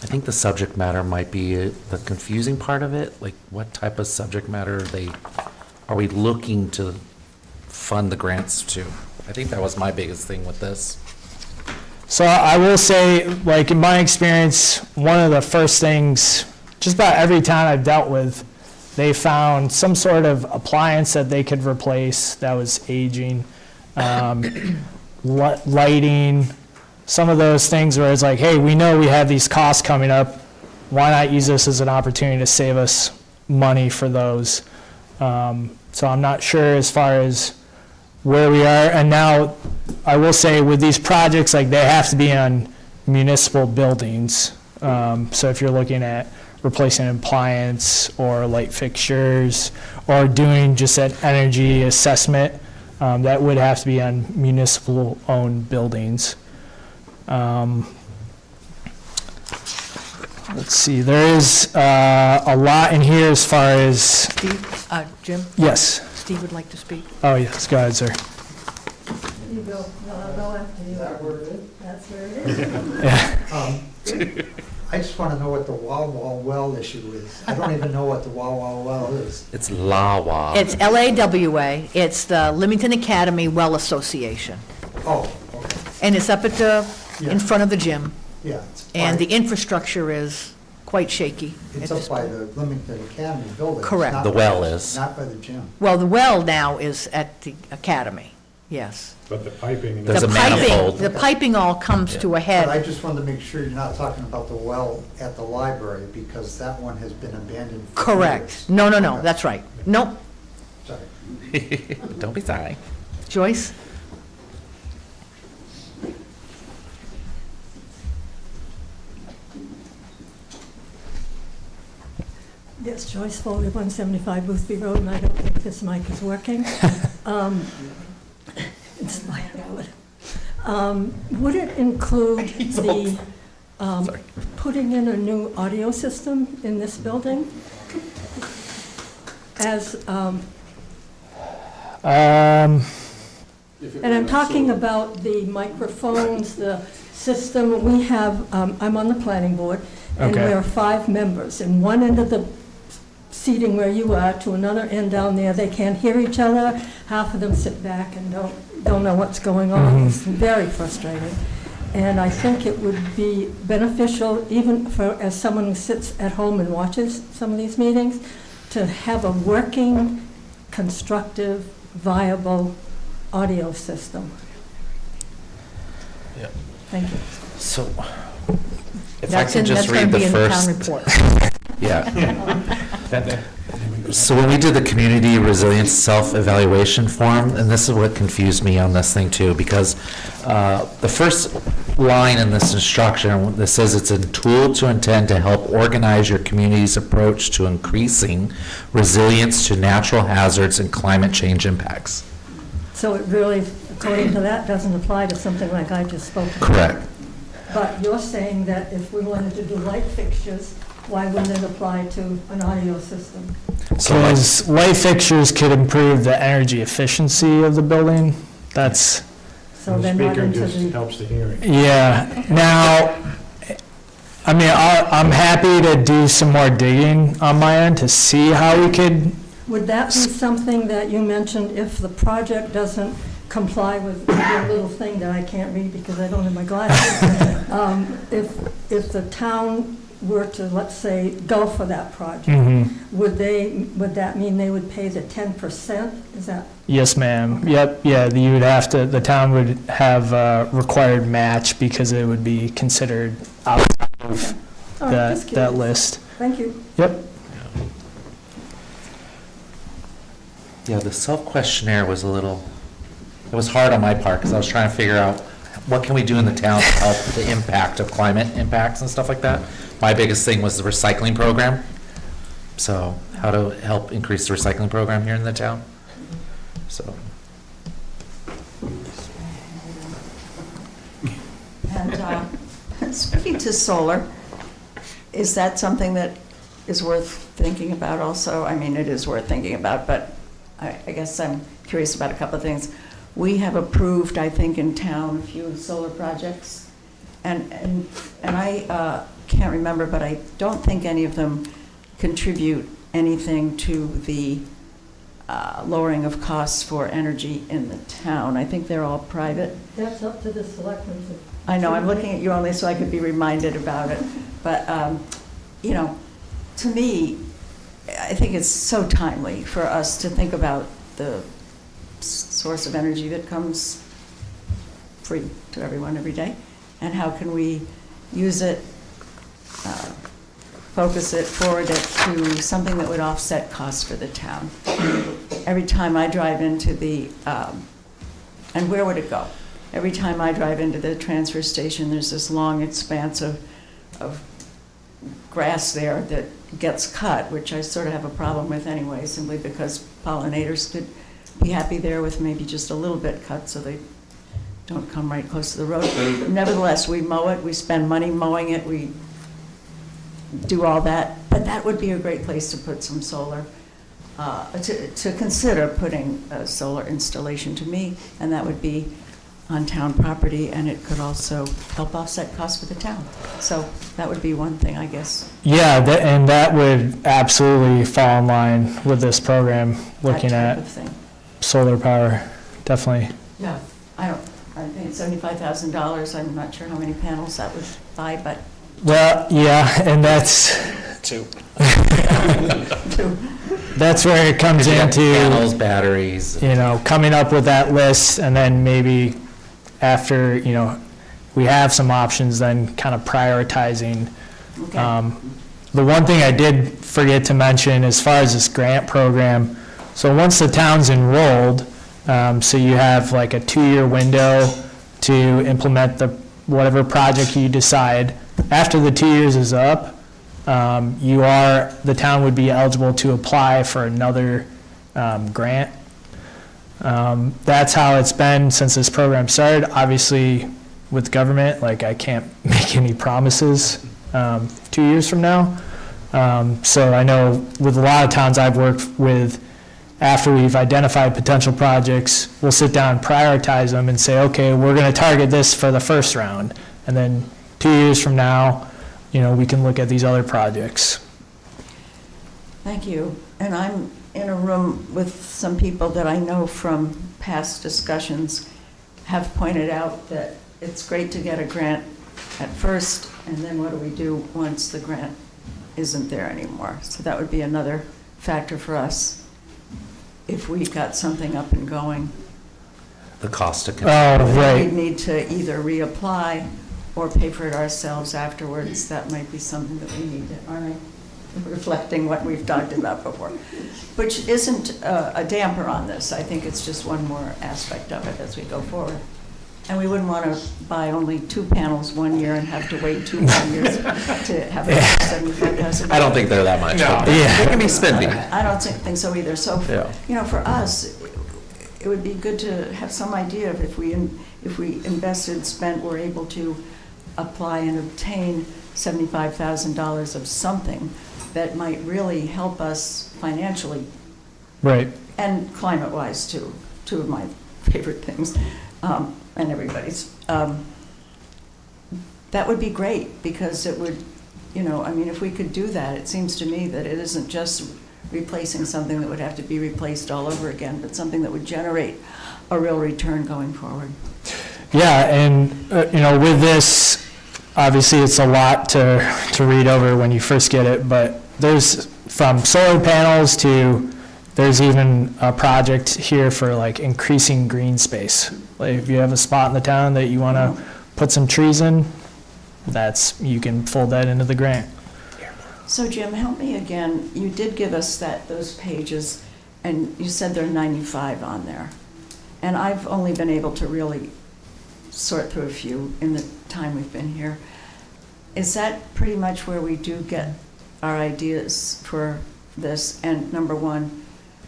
think the subject matter might be the confusing part of it. Like, what type of subject matter are we looking to fund the grants to? I think that was my biggest thing with this. So I will say, like in my experience, one of the first things just about every town I've dealt with, they found some sort of appliance that they could replace that was aging, lighting, some of those things where it's like, hey, we know we have these costs coming up. Why not use this as an opportunity to save us money for those? So I'm not sure as far as where we are. And now, I will say with these projects, like they have to be on municipal buildings. So if you're looking at replacing an appliance or light fixtures or doing just an energy assessment, that would have to be on municipal-owned buildings. Let's see, there is a lot in here as far as, Steve, Jim, yes. Steve would like to speak. Oh, yes, go ahead, sir. You go, no, I'll go after you. Is that where it is? That's where it is. I just want to know what the well issue is. I don't even know what the well is. It's LAWA. It's LAWA, it's the Limington Academy Well Association. Oh, okay, And it's up at the, in Yeah. front of the gym, yeah. and the infrastructure is quite shaky. at It's this up by point. the Limington Academy building. It's Correct. not The by- well is. Not by the gym. Well, the well now is at the academy, yes. But the piping. There's The a piping- manifold. The piping all comes to a But I head. just wanted to make sure you're not talking about the well at the library, because that one has been abandoned for Correct. years. No, Okay. that's right. Nope. Sorry. Don't be sorry. Joyce? Yes, Joyce Foley, 175 Boothby Road, and I don't think this mic is working. In spite of it. Would it include the, Sorry. putting in a new audio system in this building? As, and I'm talking about the microphones, the system. We have, I'm on the planning board, and Okay. we're 5 members. And one end of the seating where you are to another end down there, they can't hear each other. Half of them sit back and don't know what's going on. It's very frustrating. And I think it would be beneficial, even for, as someone who sits at home and watches some of these meetings, to have a working, constructive, viable audio system. Yep. Thank you. So, if I That's could just gonna read the be in the town first. report. Yeah. So when we did the community resilience self-evaluation form, and this is what confused me on this thing too, because the first line in this instruction, this says it's a tool to intend to help organize your community's approach to increasing resilience to natural hazards and climate change impacts. So it really, according to that, doesn't apply to something like I just spoke about. Correct. But you're saying that if we wanted to do light fixtures, why wouldn't it apply to an audio system? So Because light fixtures could improve the energy efficiency of the building. That's, So The they're not speaker into just the, helps the hearing. yeah. Now, I mean, I'm happy to do some more digging on my end to see how we could, would that be something that you mentioned if the project doesn't comply with your little thing that I can't read because I don't have my glasses? If the town were to, let's say, go for that project, would that mean they would pay the 10%? Is that? yes, ma'am. Yep, yeah, you would have to, the town would have a required match because it would be considered outside of Oh, just that curious. list. Thank you. Yep. Yeah, the self-questionnaire was a little, it was hard on my part because I was trying to figure out what can we do in the town to help the impact of climate impacts and stuff like that. My biggest thing was the recycling program. So how to help increase the recycling program here in the town. So, And speaking to solar, is that something that is worth thinking about also? I mean, it is worth thinking about, but I guess I'm curious about a couple of things. We have approved, I think, in town, a few solar projects, and I can't remember, but I don't think any of them contribute anything to the lowering of costs for energy in the town. I think they're all private. That's up to the selectmen. I know, I'm looking at you only so I could be reminded about it, but, you know, to me, I think it's so timely for us to think about the source of energy that comes free to everyone every day, and how can we use it, focus it, forward it to something that would offset costs for the town. Every time I drive into the, and where would it go? Every time I drive into the transfer station, there's this long expanse of grass there that gets cut, which I sort of have a problem with anyway, simply because pollinators could be happy there with maybe just a little bit cut so they don't come right close to the road. But nevertheless, we mow it, we spend money mowing it, we do all that. But that would be a great place to put some solar, to consider putting a solar installation to me, and that would be on town property, and it could also help offset costs for the town. So that would be one thing, I guess. Yeah, and that would absolutely fall in line with this program, looking That type at of thing. solar power, definitely. Yeah, I think it's $75,000. I'm not sure how many panels that would buy, but Well, yeah, and that's, two. that's where it comes into, Panels, batteries. coming up with that list, and then maybe after, we have some options, then kind of prioritizing. Okay. The one thing I did forget to mention as far as this grant program, so once the town's enrolled, so you have like a 2-year window to implement whatever project you decide. After the 2 years is up, the town would be eligible to apply for another grant. That's how it's been since this program started. Obviously, with government, I can't make any promises 2 years from now. So I know with a lot of towns I've worked with, after we've identified potential projects, we'll sit down and prioritize them and say, okay, we're going to target this for the first round. And then 2 years from now, we can look at these other projects. Thank you. And I'm in a room with some people that I know from past discussions have pointed out that it's great to get a grant at first, and then what do we do once the grant isn't there anymore? So that would be another factor for us if we got something up and going. The cost of. Oh, right. We'd need to either reapply or pay for it ourselves afterwards. That might be something that we need to, aren't I reflecting what we've talked about before? Which isn't a damper on this. I think it's just one more aspect of it as we go forward. And we wouldn't want to buy only 2 panels 1 year and have to wait 2 more years to have it $75,000. I don't think they're that much. No. But Yeah. They can be spendy. I don't think so either. So, Yeah. for us, it would be good to have some idea of if we invested, spent, were able to apply and obtain $75,000 of something that might really help us financially Right. and climate-wise too. 2 of my favorite things, and everybody's. That would be great, because it would, if we could do that, it seems to me that it isn't just replacing something that would have to be replaced all over again, but something that would generate a real return going forward. Yeah, and, with this, obviously it's a lot to read over when you first get it, but there's from solar panels to, there's even a project here for increasing green space. If you have a spot in the town that you want to put some trees in, you can fold that into the grant. So Jim, help me again. You did give us those pages, and you said there are 95 on there. And I've only been able to really sort through a few in the time we've been here. Is that pretty much where we do get our ideas for this? And number 1,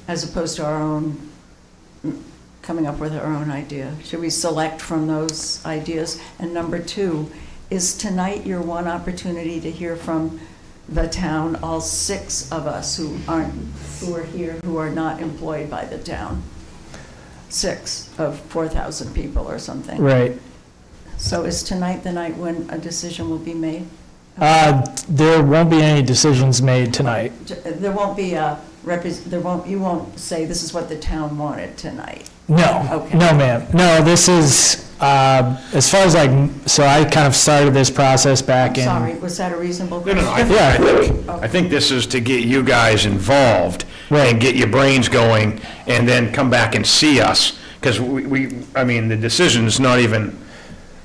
as opposed to our own, coming up with our own idea, should we select from those ideas? And number 2, is tonight your one opportunity to hear from the town, all 6 of us who are here, who are not employed by the town? 6 of 4,000 people or something. Right. So is tonight the night when a decision will be made? There won't be any decisions made tonight. There won't be you won't say this is what the town wanted tonight. No, Okay. no, ma'am. No, this is, As far as like, so I kind of started this process back in. Sorry, was that a reasonable No, question? I think this is to get you guys involved and get your brains going and then come back and see us. Because I mean, the decision's not even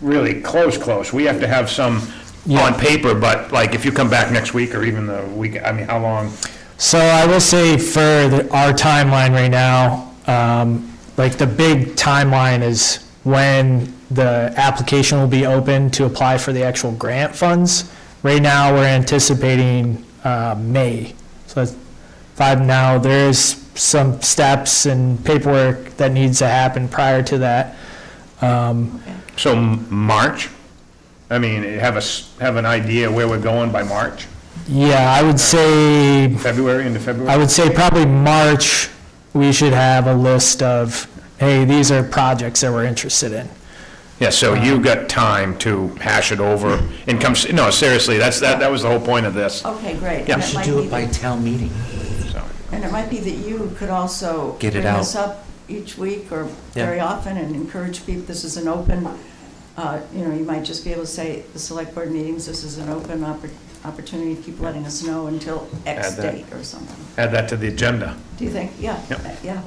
really close. We have to have some on paper, but like if you come back next week or even the week, I mean, how long? So I will say for our timeline right now, like the big timeline is when the application will be open to apply for the actual grant funds. Right now, we're anticipating May. So that's 5 now. There's some steps and paperwork that needs to happen prior to that. So March? I mean, have an idea where we're going by March? Yeah, I would say, February, into February? I would say probably March, we should have a list of, hey, these are projects that we're interested in. Yeah, so you got time to hash it over and come, no, seriously, that was the whole point of this. Okay, great. Yeah. And We it should might do be it by that- town meeting. So, And it might be that you could also Get it bring out. this up each week or Yeah. very often and encourage people, this is an open, you might just be able to say, the select board meetings, this is an open opportunity, keep letting us know until X Add that. date or something. add that to the agenda. Do you think? Yeah, Yep. yeah.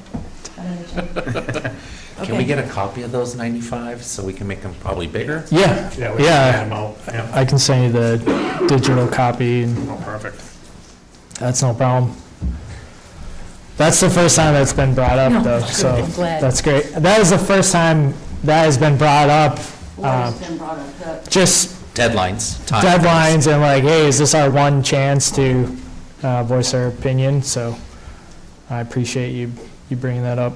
Can we get a copy of those 95 so we can make them probably bigger? Yeah, we can yeah. add 'em out, yeah. I can send you the digital copy, and Oh, perfect. that's no problem. That's the first time that's been brought up, No, though, good, so I'm glad. that's great. That is the first time that has been brought up, What has been brought up? just Deadlines, time. deadlines and like, hey, is this our one chance to voice our opinion? So I appreciate you bringing that up.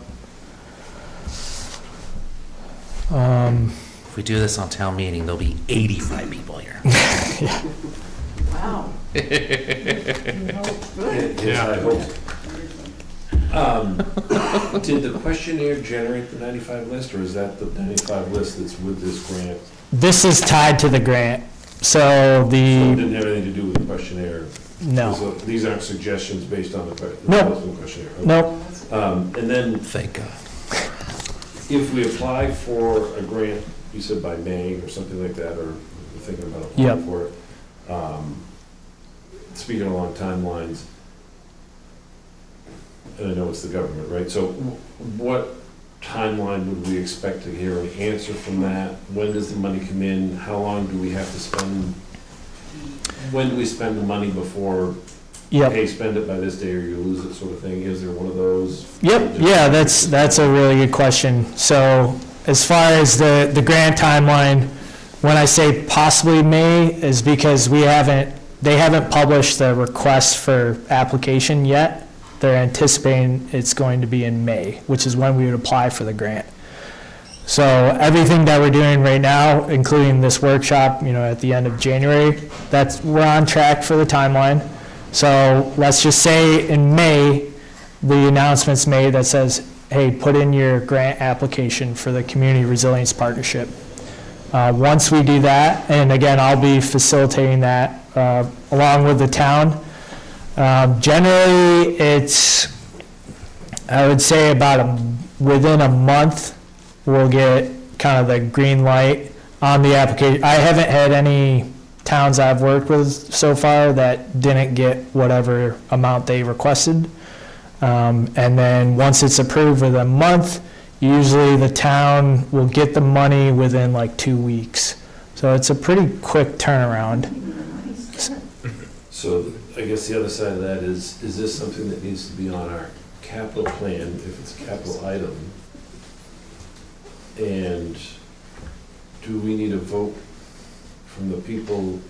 If we do this on town meeting, there'll be 85 people here. Wow. Yes, I hope. Did the questionnaire generate the 95 list, or is that the 95 list that's with this grant? This is tied to the grant, so So it the, didn't have anything to do with the questionnaire? no, So these aren't suggestions based on the No. questionnaire? Okay. nope, And then Thank God. if we apply for a grant, you said by May or something like that, or we're thinking about applying Yep. for it. Speaking along timelines, and I know it's the government, right? So what timeline would we expect to hear an answer from that? When does the money come in? How long do we have to spend? When do we spend the money before, yep. hey, spend it by this day or you lose it sort of thing? Is there one of those? Yep, yeah, that's a really good question. So as far as the grant timeline, when I say possibly May, is because they haven't published the request for application yet. They're anticipating it's going to be in May, which is when we would apply for the grant. So everything that we're doing right now, including this workshop, at the end of January, we're on track for the timeline. So let's just say in May, the announcement's made that says, hey, put in your grant application for the Community Resilience Partnership. Once we do that, and again, I'll be facilitating that along with the town. Generally, it's, I would say within a month, we'll get kind of the green light on the application. I haven't had any towns I've worked with so far that didn't get whatever amount they requested. And then once it's approved within a month, usually the town will get the money within like 2 weeks. So it's a pretty quick turnaround. So I guess the other side of that is this something that needs to be on our capital plan, if it's a capital item? And do we need a vote from the people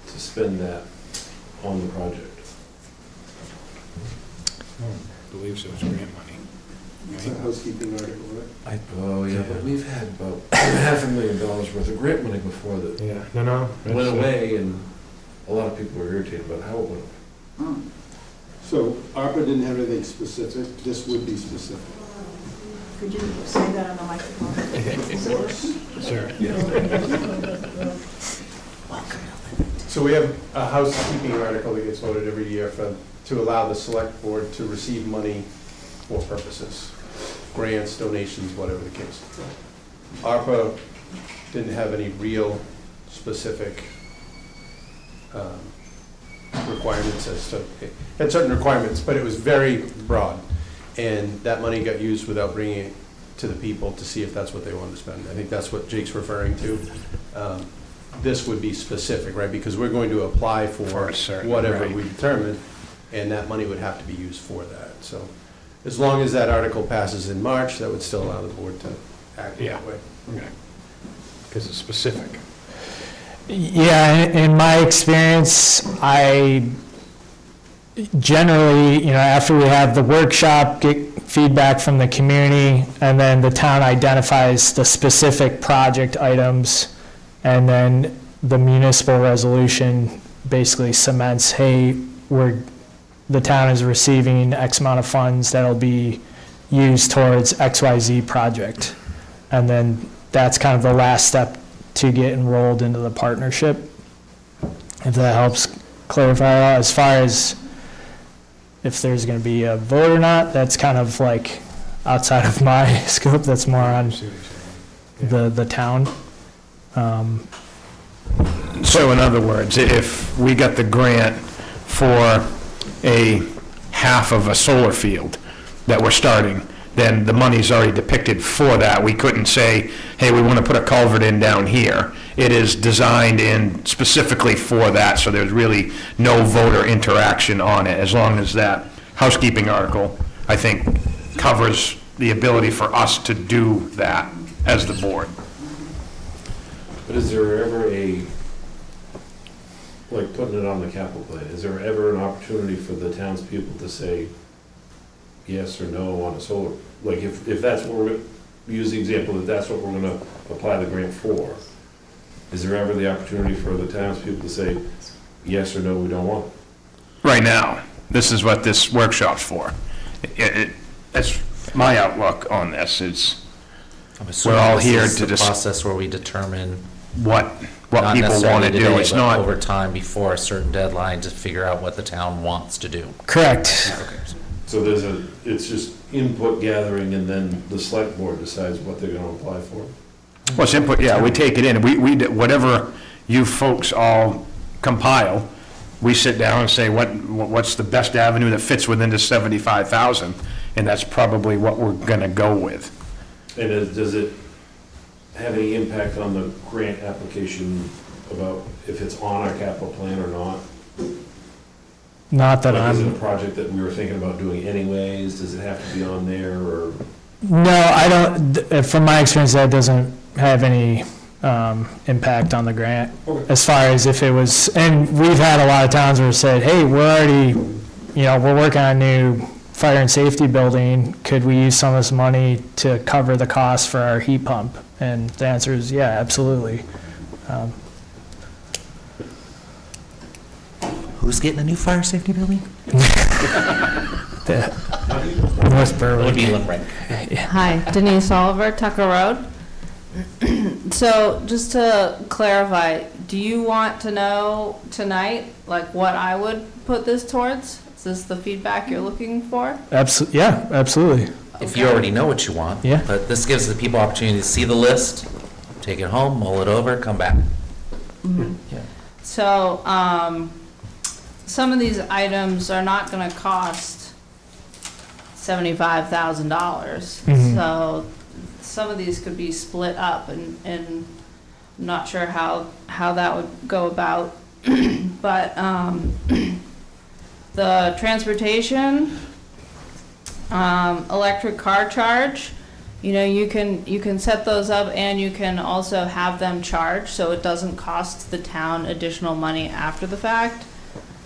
to spend that on the project? I believe so, it's grant money. It's a housekeeping article, right? Oh, yeah, but we've had about $500,000 worth of grant money before that Yeah, no. went away, and a lot of people were irritated about how it went away. So ARPA didn't have anything specific, this would be specific. Could you say that on the microphone? Of course. Sure. So we have a housekeeping article that gets voted every year to allow the select board to receive money for purposes, grants, donations, whatever the case. ARPA didn't have any real specific requirements as to, it had certain requirements, but it was very broad. And that money got used without bringing it to the people to see if that's what they wanted to spend. I think that's what Jake's referring to. This would be specific, right? Because we're going to apply for a certain, whatever right. we determine, and that money would have to be used for that. So as long as that article passes in March, that would still allow the board to act Yeah. that way. Because it's specific. Yeah, in my experience, I generally, after we have the workshop, get feedback from the community, and then the town identifies the specific project items, and then the municipal resolution basically cements, hey, the town is receiving X amount of funds that'll be used towards XYZ project. And then that's kind of the last step to get enrolled into the partnership, if that helps clarify. As far as if there's going to be a vote or not, that's kind of like outside of my scope. That's more on the town. So in other words, if we got the grant for a half of a solar field that we're starting, then the money's already depicted for that. We couldn't say, hey, we want to put a culvert in down here. It is designed in specifically for that, so there's really no voter interaction on it, as long as that housekeeping article, I think, covers the ability for us to do that as the board. But is there ever like putting it on the capital plan, is there ever an opportunity for the townspeople to say yes or no on a solar? Like if that's what we're, use the example that that's what we're gonna apply the grant for, is there ever the opportunity for the townspeople to say yes or no, we don't want it? Right now, this is what this workshop's for. That's my outlook on this, is I'm assuming we're all this here is to the process where we determine what not people want necessarily to do. today, It's but not, over time before a certain deadline to figure out what the town wants to do. Correct. So it's just input gathering and then the select board decides what they're gonna apply for? well, it's input, yeah, we take it in. Whatever you folks all compile, we sit down and say, what's the best avenue that fits within the 75,000? And that's probably what we're gonna go with. And does it have any impact on the grant application about if it's on our capital plan or not? Not that Like, is it I'm, a project that we were thinking about doing anyways? Does it have to be on there, or? no, I don't, from my experience, that doesn't have any impact on the grant. Okay. As far as if it was, and we've had a lot of towns where it said, hey, we're already, we're working on a new fire and safety building. Could we use some of this money to cover the cost for our heat pump? And the answer is, yeah, absolutely. Who's getting a new fire safety building? North It Berwick. would be Limerick. Hi, Denise Oliver, Tucker Road. So just to clarify, do you want to know tonight, like what I would put this towards? Is this the feedback you're looking for? Yeah, absolutely. If you already know what you want. Yeah. But this gives the people opportunity to see the list, take it home, mull it over, come back. Yeah. So, some of these items are not gonna cost $75,000. Mhm. So, some of these could be split up, and I'm not sure how that would go about. But, the transportation, electric car charge, you can set those up, and you can also have them charged, so it doesn't cost the town additional money after the fact.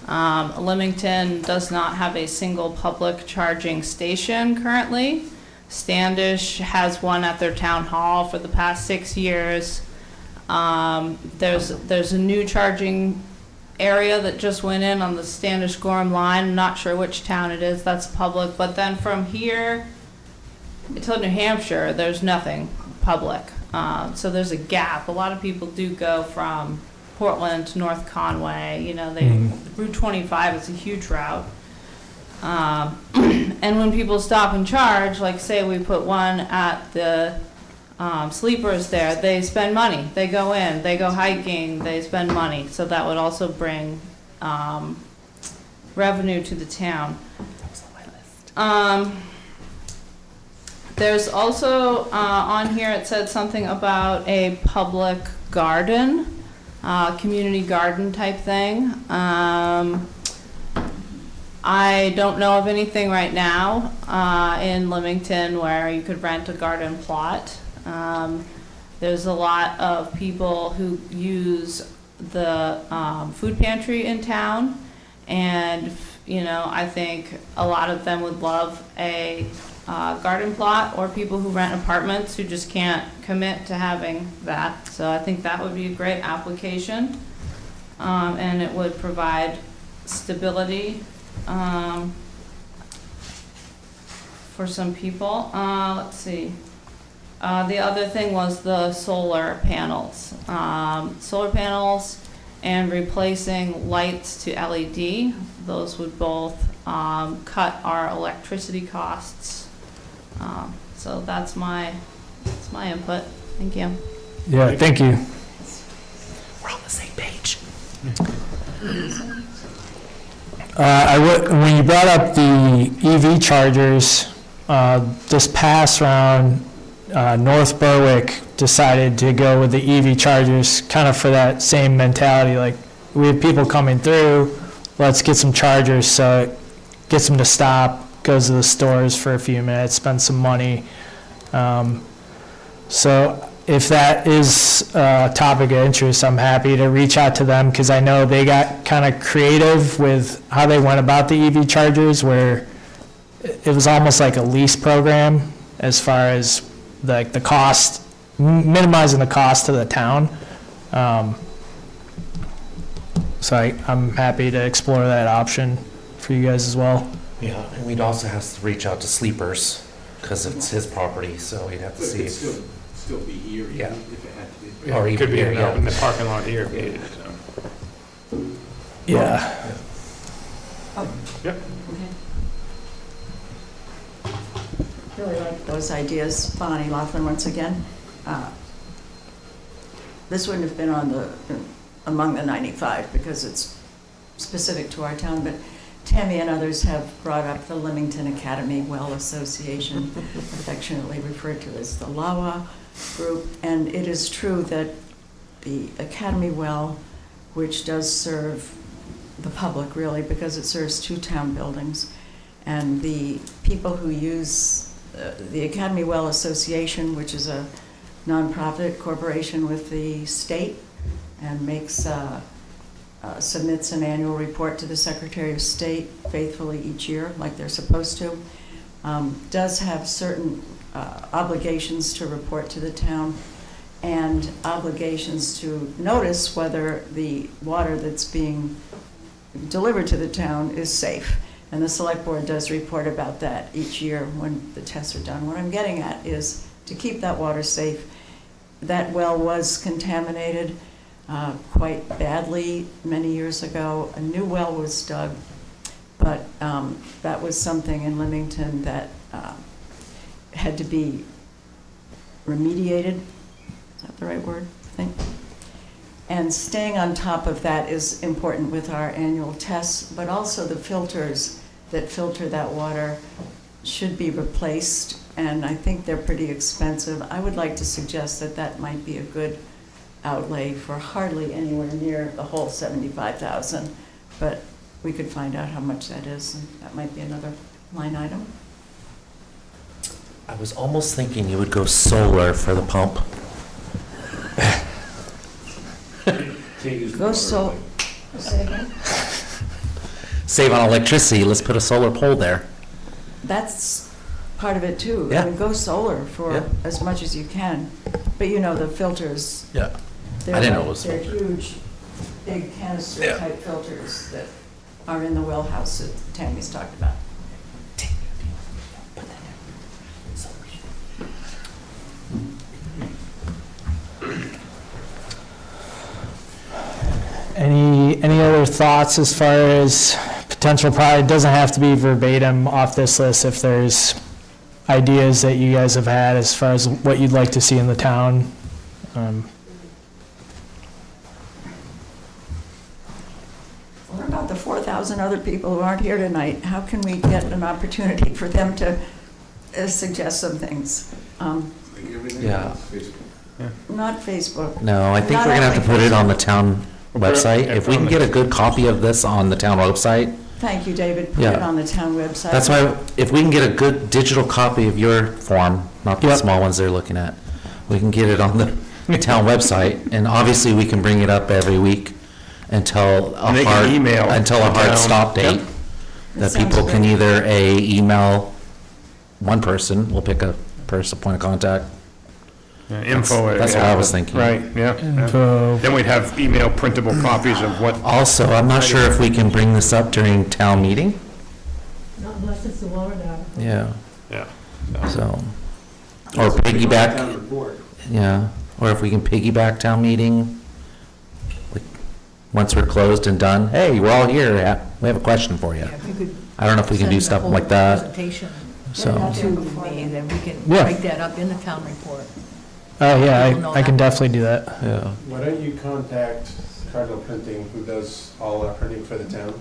Limington does not have a single public charging station currently. Standish has one at their town hall for the past 6 years. There's a new charging area that just went in on the Standish-Gorham line. I'm not sure which town it is, that's public. But then from here till New Hampshire, there's nothing public. So there's a gap. A lot of people do go from Portland to North Conway. Route 25 is a huge route. And when people stop and charge, like say we put one at the sleepers there, they spend money. They go in, they go hiking, they spend money. So that would also bring revenue to the town. There's also, on here, it said something about a public garden, community garden type thing. I don't know of anything right now in Limington where you could rent a garden plot. There's a lot of people who use the food pantry in town, and I think a lot of them would love a garden plot, or people who rent apartments who just can't commit to having that. So I think that would be a great application, and it would provide stability for some people. Let's see. The other thing was the solar panels. Solar panels and replacing lights to LED. Those would both cut our electricity costs. So that's my input. Thank you. Yeah, thank you. We're on the same page. When you brought up the EV chargers, this past round, North Berwick decided to go with the EV chargers kind of for that same mentality. Like, we have people coming through, let's get some chargers so it gets them to stop, goes to the stores for a few minutes, spend some money. So if that is a topic of interest, I'm happy to reach out to them, because I know they got kind of creative with how they went about the EV chargers, where it was almost like a lease program as far as the cost, minimizing the cost to the town. So I'm happy to explore that option for you guys as well. Yeah, and we'd also have to reach out to Sleepers, because it's his property, so we'd have to see if, Still be here, even Yeah. if it had to be. Yeah, Or it even could be here, out in yeah. the parking lot here if needed, so. Yeah. Yep. Really like those ideas, Bonnie Laughlin, once again. This wouldn't have been among the 95 because it's specific to our town, but Tammy and others have brought up the Limington Academy Well Association, affectionately referred to as the LAWA group. And it is true that the Academy Well, which does serve the public really, because it serves 2 town buildings, and the people who use the Academy Well Association, which is a nonprofit corporation with the state and makes submits an annual report to the Secretary of State faithfully each year, like they're supposed to, does have certain obligations to report to the town and obligations to notice whether the water that's being delivered to the town is safe. And the select board does report about that each year when the tests are done. What I'm getting at is to keep that water safe. That well was contaminated quite badly many years ago. A new well was dug, but that was something in Limington that had to be remediated. Is that the right word, I think? And staying on top of that is important with our annual tests, but also the filters that filter that water should be replaced, and I think they're pretty expensive. I would like to suggest that that might be a good outlay for hardly anywhere near the whole $75,000, but we could find out how much that is, and that might be another line item. I was almost thinking you would go solar for the pump. Go so. Say again? Save on electricity, let's put a solar pole there. That's part of it too. Yeah. I mean, go solar for Yeah. as much as you can, but you know the filters. Yeah. They're I didn't know it was They're filtered. huge, big canister Yeah. type filters that are in the well house that Tammy's talked about. Any other thoughts as far as potential product? It doesn't have to be verbatim off this list. If there's ideas that you guys have had as far as what you'd like to see in the town. What about the 4,000 other people who aren't here tonight? How can we get an opportunity for them to suggest some things? Like everything Yeah. else, Facebook. Not Facebook. No, I think Not we're gonna have to only put it on Facebook. the town website. If we can get a good copy of this on the town website, Thank you, David. Put Yeah. it on the town website. that's why, if we can get a good digital copy of your form, not the Yep. small ones they're looking at, we can get it on the town website, and obviously we can bring it up every week until And a they can hard, email until a the hard town. stop date. Yep. That That sounds people can great. either email one person, we'll pick a person, point of contact. Info. That's what I was thinking. Right, yeah. Info. Then we'd have email printable copies of what, Also, I'm not sure if we can bring this up during town meeting, Not unless it's a warrant article. yeah, yeah. so. Or Town piggyback, report. yeah, or if we can piggyback town meeting, like, once we're closed and done, hey, we're all here, yeah, we have a question for you. If you could I don't know if we can do send the stuff whole like that, Presentation so. to me, then we can Yeah. write that up in the town report. Oh, yeah, People know I can that. definitely do that. Yeah. Why don't you contact Cardinal Printing, who does all our printing for the town?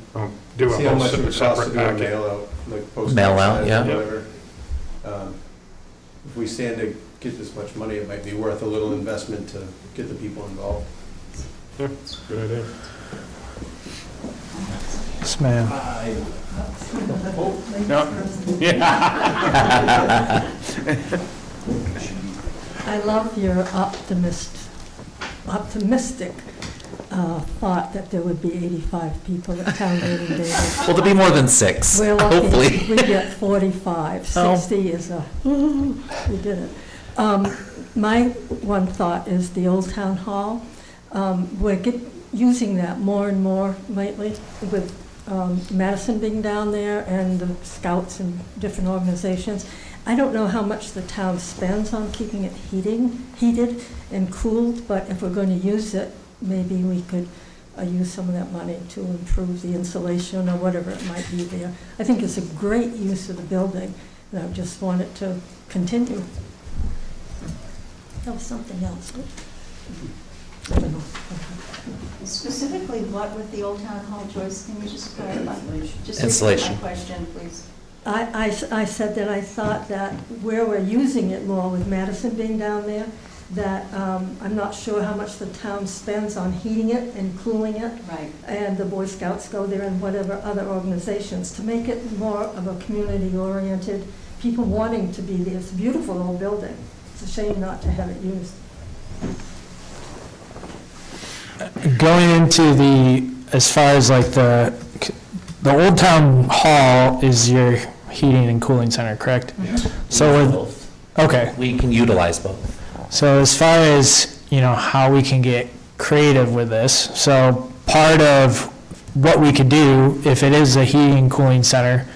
Do a See how whole much it would cost to separate do a packet. mail out, like post. Mail out, size or yeah. whatever. If we stand to get this much money, it might be worth a little investment to get the people involved. Yeah, good idea. Yes, ma'am. No, yeah. I love your optimistic thought that there would be 85 people at town meeting, David. Well, there'll be more than 6, We're lucky hopefully. we get 45. Oh. 60 is a, we did it. My one thought is the Old Town Hall. We're using that more and more lately with Madison being down there and the Scouts and different organizations. I don't know how much the town spends on keeping it heated and cooled, but if we're going to use it, maybe we could use some of that money to improve the insulation or whatever it might be there. I think it's a great use of the building, and I just want it to continue. That was something else. I don't know. Specifically, what with the Old Town Hall, Joyce, can you just clarify? Just Insulation. repeat my question, please. I said that I thought that where we're using it more with Madison being down there, that I'm not sure how much the town spends on heating it and cooling it. Right. And the Boy Scouts go there and whatever other organizations, to make it more of a community-oriented, people wanting to be there. It's a beautiful old building. It's a shame not to have it used. Going into as far as like the Old Town Hall is your heating and cooling center, correct? So, okay. We can utilize both. So as far as, how we can get creative with this, so part of what we could do, if it is a heating and cooling center,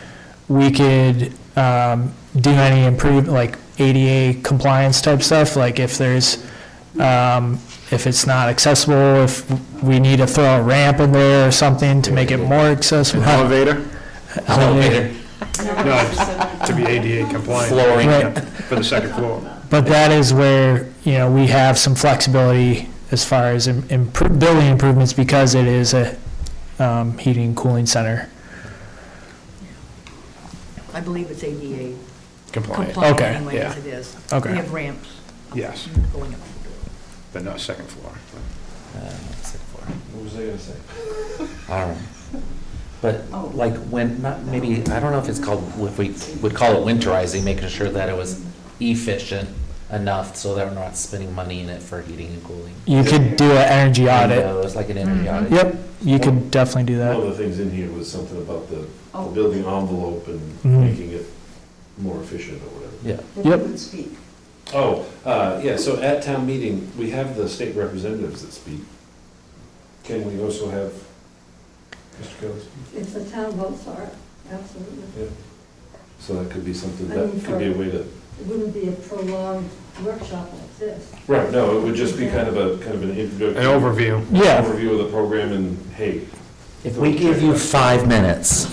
we could do any like ADA compliance type stuff, like if there's, if it's not accessible, if we need to throw a ramp in there or something to make it more accessible. Elevator? Elevator. No, it's to be ADA compliant. Flooring. Right. For the second floor. But that is where, we have some flexibility as far as building improvements because it is a heating and cooling center. I believe it's ADA Compliant. compliant Okay, anyway, yeah. as it is. Okay. We have ramps. Yes, Going up. but not second floor. What was I gonna say? All right. But like when, maybe, I don't know if it's called, if we would call it winterizing, making sure that it was efficient enough so that we're not spending money in it for heating and cooling. You could do an energy audit. It's like an energy audit. Yep, you could definitely do One that. of the things in here was something about the Oh. building envelope and Mhm. making it more efficient or whatever. Yeah. If Yep. you would speak. Oh, yeah, so at town meeting, we have the state representatives that speak. Can we also have Mr. Kelly speak? If the town votes for it, absolutely. Yeah. So that could be something, I that mean, could be a way to, It wouldn't be a prolonged workshop like this. right, no, it would just be kind of an introduction. An overview. Yeah. Overview of the program and, hey. If we give you 5 minutes,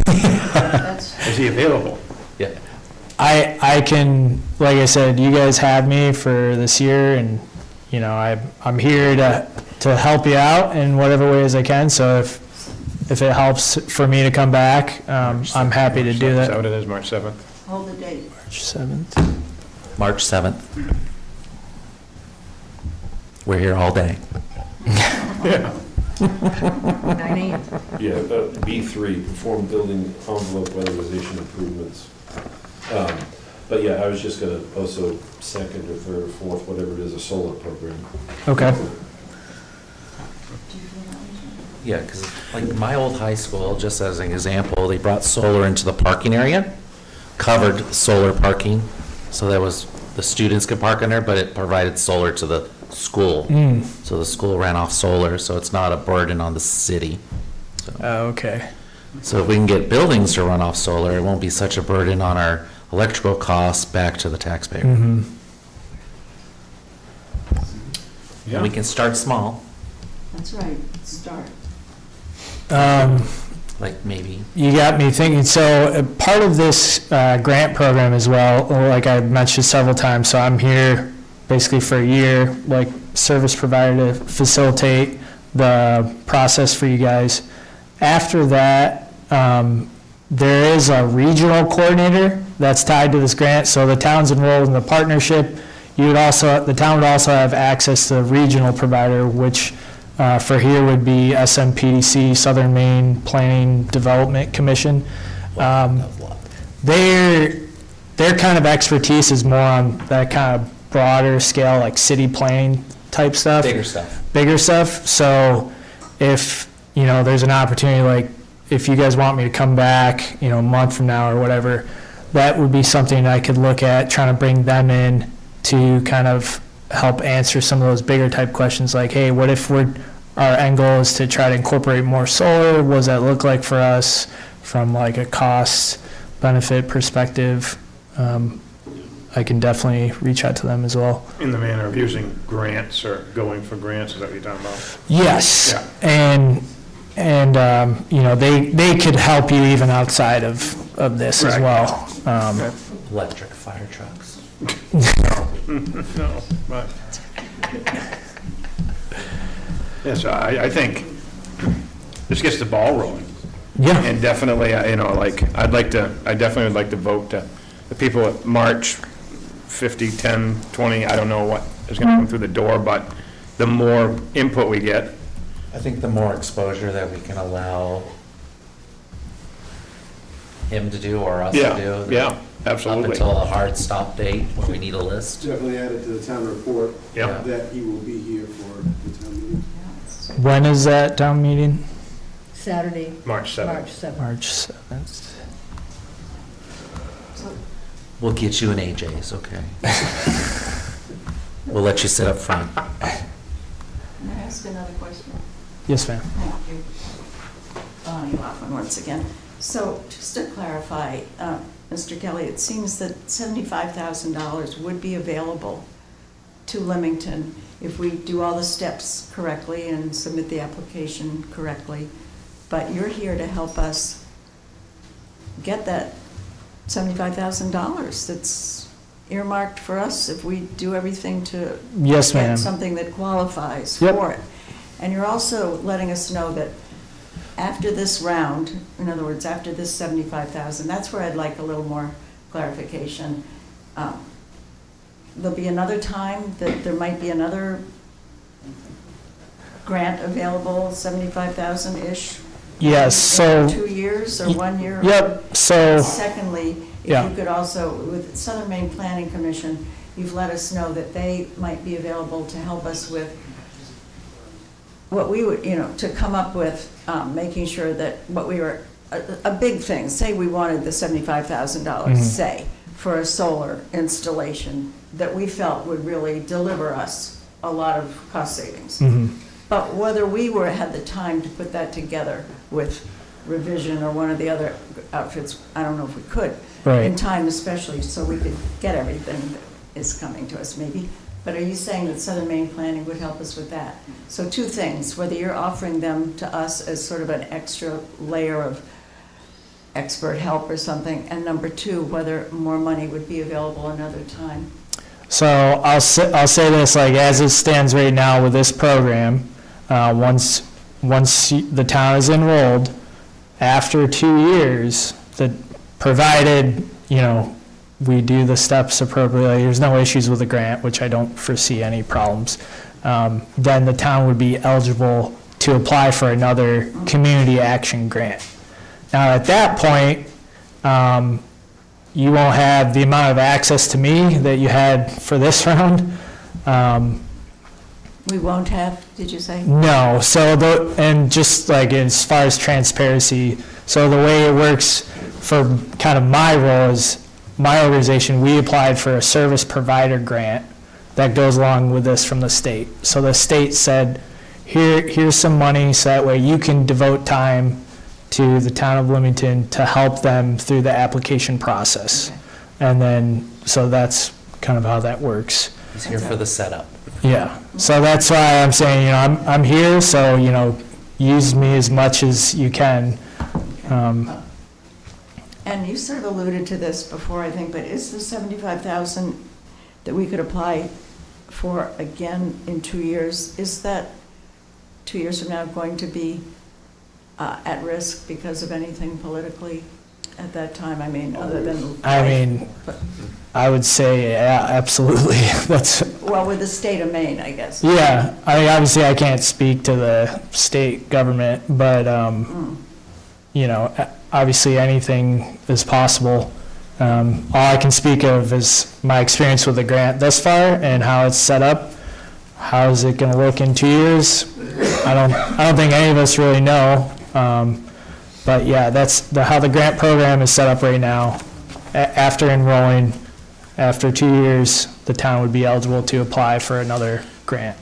That's, Is he available? yeah, I can, like I said, you guys have me for this year, and, you know, I'm here to help you out in whatever ways I can, so if it helps for me to come back, I'm happy to do Is that that. what it is, March 7th? Hold the date. March 7th. March 7th. We're here all day. 9 a.m. Yeah, B3, perform building envelope weatherization improvements. But yeah, I was just gonna also second or third or fourth, whatever it is, a solar program. Okay. Yeah, because like my old high school, just as an example, they brought solar into the parking area, covered solar parking, so that was, the students could park in there, but it provided solar to the school. So the school ran off solar, so it's not a burden on the city. Okay. So if we can get buildings to run off solar, it won't be such a burden on our electrical costs back to the taxpayer. Mhm. And we can start small, That's right, start. like maybe. You got me thinking, so part of this grant program as well, like I mentioned several times, so I'm here basically for a year, like service provider to facilitate the process for you guys. After that, there is a regional coordinator that's tied to this grant, so the town's enrolled in the partnership. The town would also have access to the regional provider, which for here would be SMPDC, Southern Maine Planning Development Commission. Their kind of expertise is more on that kind of broader scale, like city planning type stuff. Bigger stuff. So if, you know, there's an opportunity, like if you guys want me to come back, you know, a month from now or whatever, that would be something I could look at, trying to bring them in to kind of help answer some of those bigger type questions, like, hey, what if our end goal is to try to incorporate more solar? What does that look like for us from like a cost benefit perspective? I can definitely reach out to them as well. In the manner of using grants or going for grants, is that what you're talking about? Yes, Yeah. and you know, they could help you even outside of this as Right. well. Electric fire trucks. No, but. Yeah, so I think this gets the ball rolling. Yeah. And definitely, you know, like, I definitely would like to vote to the people at March 50, 10, 20, I don't know what is going to come through the door, but the more input we get, I think the more exposure that we can allow him to do or us to do. yeah, absolutely. Up until a hard stop date when we need a list. Definitely add it to the town report Yeah. that he will be here for the town meeting. When is that town meeting? Saturday, March 7th. March 7th. March 7th. We'll get you an AJ's, okay? We'll let you sit up front. Can I ask another question? Yes, ma'am. Thank you. Bonnie Hoffman once again. So just to clarify, Mr. Kelly, it seems that $75,000 would be available to Limington if we do all the steps correctly and submit the application correctly. But you're here to help us get that $75,000 that's earmarked for us if we do everything to Yes, get ma'am. something that qualifies Yep. for it. And you're also letting us know that after this round, in other words, after this 75,000, that's where I'd like a little more clarification. There'll be another time that there might be another grant available, 75,000-ish? Yes, so, 2 years or 1 year? yep, so, Secondly, if Yeah. you could also, with Southern Maine Planning Commission, you've let us know that they might be available to help us with what we would, you know, to come up with, making sure that what we were, a big thing, say we wanted the $75,000, say, for a solar installation that we felt would really deliver us a lot of cost savings. But whether we had the time to put that together with Revision or one of the other outfits, I don't know if we could. Right. In time especially, so we could get everything that is coming to us maybe. But are you saying that Southern Maine Planning would help us with that? So two things, whether you're offering them to us as sort of an extra layer of expert help or something? And number two, whether more money would be available another time? So I'll say this, like, as it stands right now with this program, once the town is enrolled, after 2 years, provided, we do the steps appropriately, there's no issues with the grant, which I don't foresee any problems, then the town would be eligible to apply for another community action grant. Now, at that point, you won't have the amount of access to me that you had for this round. We won't have, did you say? No, and just like as far as transparency, so the way it works for kind of my role is, my organization, we applied for a service provider grant that goes along with this from the state. So the state said, here's some money so that way you can devote time to the town of Limington to help them through the application process. Okay. And then, so that's kind of how that works. He's here for the setup. Yeah, so that's why I'm saying, I'm here, so, use me as much as you can. And you sort of alluded to this before, I think, but is the 75,000 that we could apply for again in 2 years, is that 2 years from now going to be at risk because of anything politically at that time? I mean, other than... I would say, yeah, absolutely. That's... Well, with the state of Maine, I guess. Yeah, obviously I can't speak to the state government, but, obviously anything is possible. All I can speak of is my experience with the grant thus far and how it's set up. How is it going to look in 2 years? I don't think any of us really know. But yeah, that's how the grant program is set up right now. After enrolling, after 2 years, the town would be eligible to apply for another grant.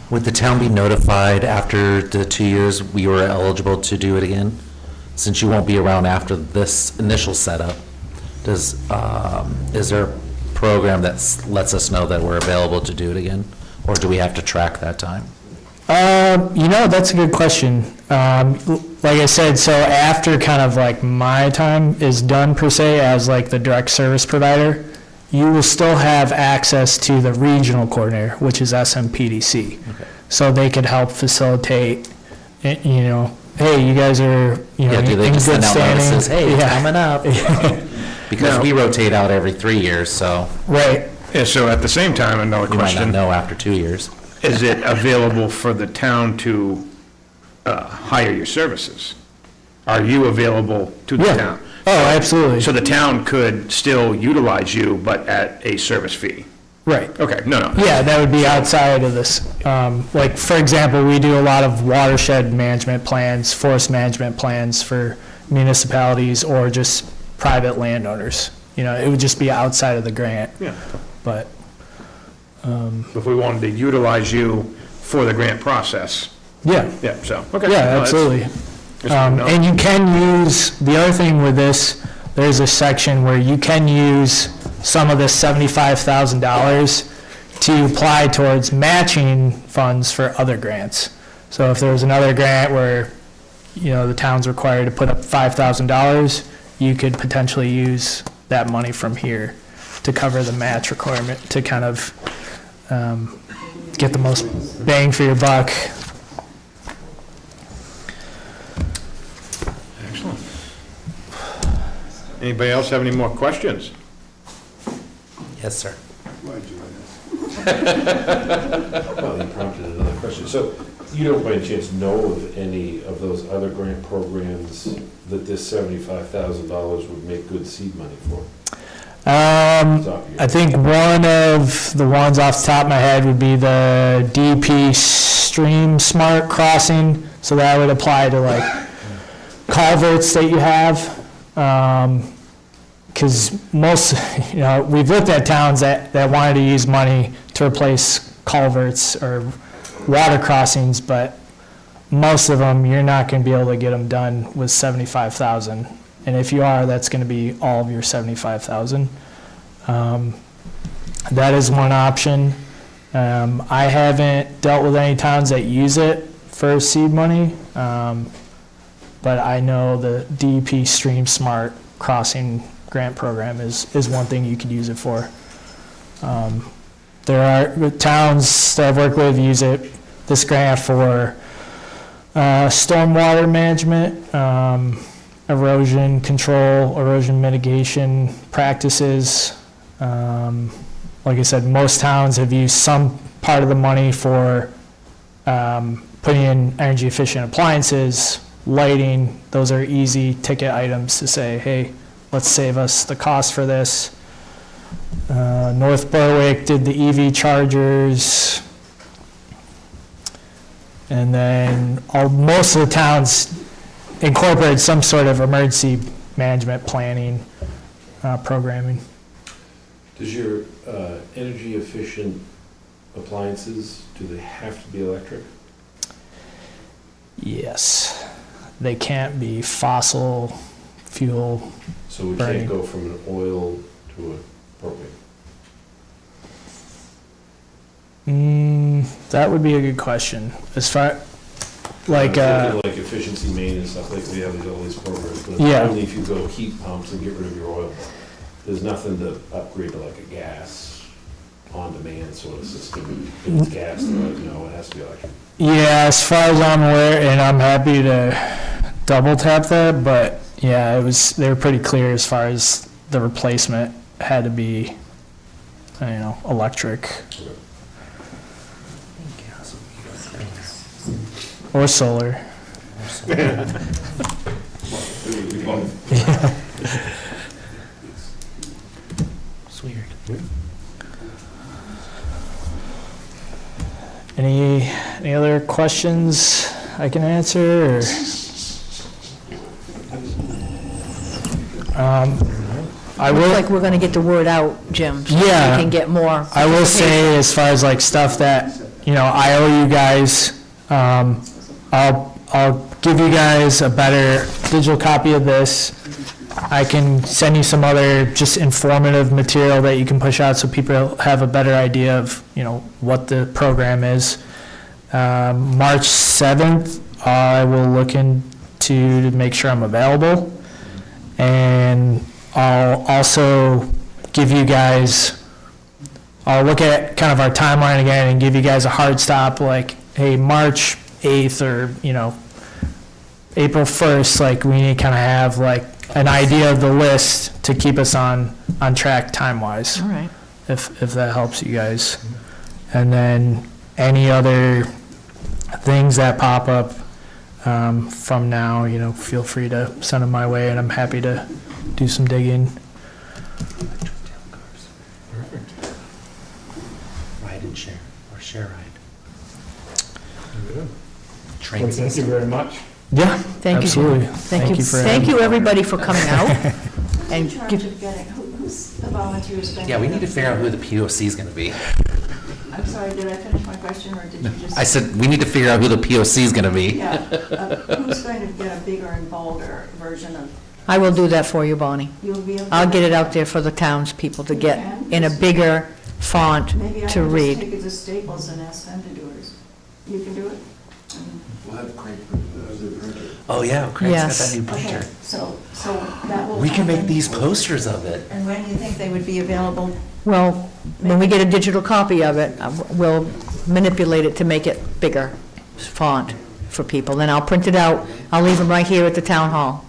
Would the town be notified after the 2 years we were eligible to do it again? Since you won't be around after this initial setup, is there a program that lets us know that we're available to do it again? Or do we have to track that time? That's a good question. Like I said, so after kind of like my time is done per se as like the direct service provider, you will still have access to the regional coordinator, which is SMPDC. Okay. So they could help facilitate, hey, you guys are, Do they in just good send out notices, standing. hey, it's Yeah. coming up? Because we rotate out every 3 years, so Right. Yeah, so at the same time, another you might not question, know after 2 years. is it available for the town to hire your services? Are you available to the Yeah. town? Oh, absolutely. So the town could still utilize you, but at a service fee? Right. Okay, no. Yeah, that would be outside of this. Like, for example, we do a lot of watershed management plans, forest management plans for municipalities or just private landowners. It would just be outside of the grant, Yeah. but, If we wanted to utilize you for the grant process, yeah. yeah, so, okay. Yeah, No, that's- absolutely. no. And you can use, the other thing with this, there's a section where you can use some of this $75,000 to apply towards matching funds for other grants. So if there's another grant where, the town's required to put up $5,000, you could potentially use that money from here to cover the match requirement, to kind of get the most bang for your buck. Anybody else have any more questions? Yes, sir. Well, you prompted another question. So you don't by chance know of any of those other grant programs that this $75,000 would make good seed money for? I think one of the ones off the top of my head would be the DP Stream Smart Crossing. So that would apply to like culverts that you have. Because most, we've looked at towns that wanted to use money to replace culverts or water crossings, but most of them, you're not going to be able to get them done with $75,000. And if you are, that's going to be all of your $75,000. That is one option. I haven't dealt with any towns that use it for seed money. but I know the DEP Stream Smart Crossing Grant Program is one thing you could use it for. There are towns that I've worked with use this grant for stormwater management, erosion control, erosion mitigation practices. Like I said, most towns have used some part of the money for putting in energy efficient appliances, lighting. Those are easy ticket items to say, hey, let's save us the cost for this. North Berwick did the EV chargers. And then most of the towns incorporated some sort of emergency management planning programming. Does your energy efficient appliances, do they have to be electric? Yes. They can't be fossil fuel. So we burning. can't go from an oil to a propane? That would be a good question. As far, like, I'm thinking like efficiency main and stuff, like we have all these programs, but Yeah. only if you go heat pumps and get rid of your oil. There's nothing to upgrade to like a gas on-demand sort of system. If it's gas, no, it has to be electric. yeah, as far as I'm aware, and I'm happy to double tap that, but yeah, they were pretty clear as far as the replacement had to be, electric. Or solar. It's weird. Any other questions I can answer? Or? I Looks will. like we're gonna get the word out, Jim. So Yeah. we can get more. I will say, as far as like stuff that I owe you guys, I'll give you guys a better digital copy of this. I can send you some other just informative material that you can push out so people have a better idea of what the program is. March 7th, I will look into to make sure I'm available, and I'll also give you guys. I'll look at kind of our timeline again and give you guys a hard stop, like, hey, March 8th or, April 1st, like, we need to kind of have, like, an idea of the list to keep us on track time-wise, All right. if that helps you guys. And then any other things that pop up from now, feel free to send them my way, and I'm happy to do some digging. Ride and share, or share ride. Well, Train thank you very much. Yeah, Thank you. absolutely. Thank you. for Thank having you, me. everybody, for coming out. And In charge give, of getting, who's the volunteers? Yeah, we need to figure out who the POC is going to be. I'm sorry, did I finish my question, or did you just? I said, we need to figure out who the POC is going to be. Yeah, who's going to get a bigger and bolder version of, I will do that for you, Bonnie. you'll be able to? I'll get it out there for the townspeople to get in a bigger font Maybe I to can just read. take it to Staples and ask them to do it. You can do it? We'll have Craig print the printer. Oh, yeah, Craig's got Yes. that new Okay, printer. so that will. We can make happen. these posters of it. And when do you think they would be available? Well, when we get a digital copy of it, we'll manipulate it to make it bigger font for people. Then I'll print it out. I'll leave them right here at the town hall.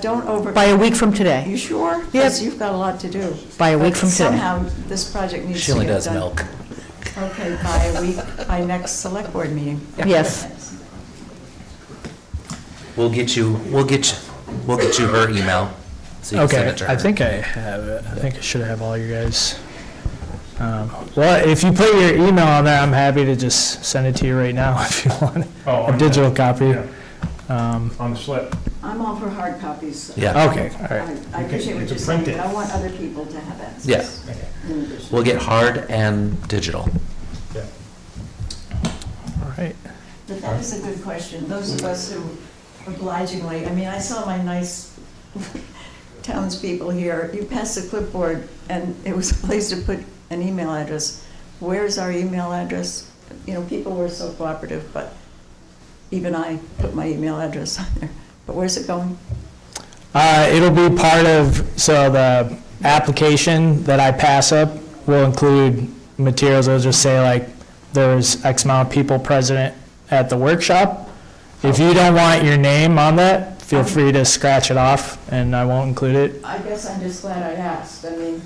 Don't over. By a week from today. You sure? Yep. Because you've got a lot to do. By a week But from today. Somehow, this project needs She to only get does done. milk. Okay, by a week, by next select board meeting. Yes. We'll get you her email. So you can send Okay, it to her. I think I have it. I think I should have all you guys. Well, if you put your email on there, I'm happy to just send it to you right now if you want Oh, a digital copy. Yeah, on the slip. I'm all for hard copies. Yeah. Okay, all right. I appreciate You what can you're saying, print but it. I want other people to have access. Yeah. in addition. We'll get hard and digital. Yeah. All right. But that is a good question. Those of us who obligingly, I saw my nice townspeople here. You passed the clipboard, and it was a place to put an email address. Where's our email address? People were so cooperative, but even I put my email address on there. But where's it going? It'll be part of, so the application that I pass up will include materials. It'll just say like, there's X amount of people present at the workshop. If you don't want your name on that, feel free to scratch it off and I won't include it. I guess I'm just glad I asked. I mean,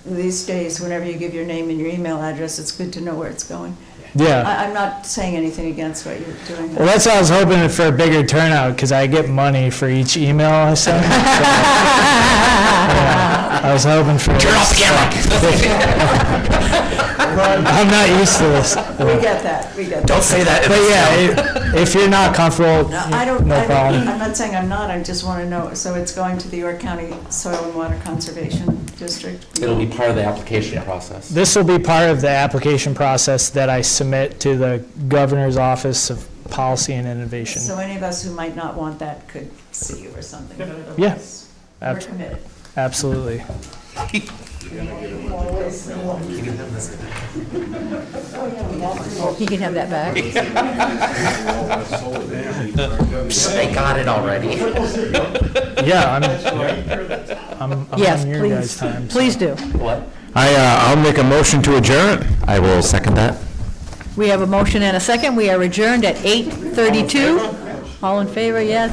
these days, whenever you give your name and your email address, it's good to know where it's going. Yeah. I'm not saying anything against what you're doing. Well, that's why I was hoping for a bigger turnout, because I get money for each email I send. So, yeah, I was hoping for. Turn off the camera. I'm not used to this. We get that, we get that. Don't say that. But yeah, if you're not comfortable, No, no problem. I'm not saying I'm not, I just want to know, so it's going to the York County Soil and Water Conservation District? It'll be part of the application process. This will be part of the application process that I submit to the Governor's Office of Policy and Innovation. So any of us who might not want that could see you or something, but Yeah. otherwise, we're committed. Absolutely. He can have that back. They got it already. Yeah, I'm Yes, on your please. guys' time. so. Please do. What? I'll make a motion to adjourn. I will second that. We have a motion and a second. We are adjourned at 8:32. All in favor, yes?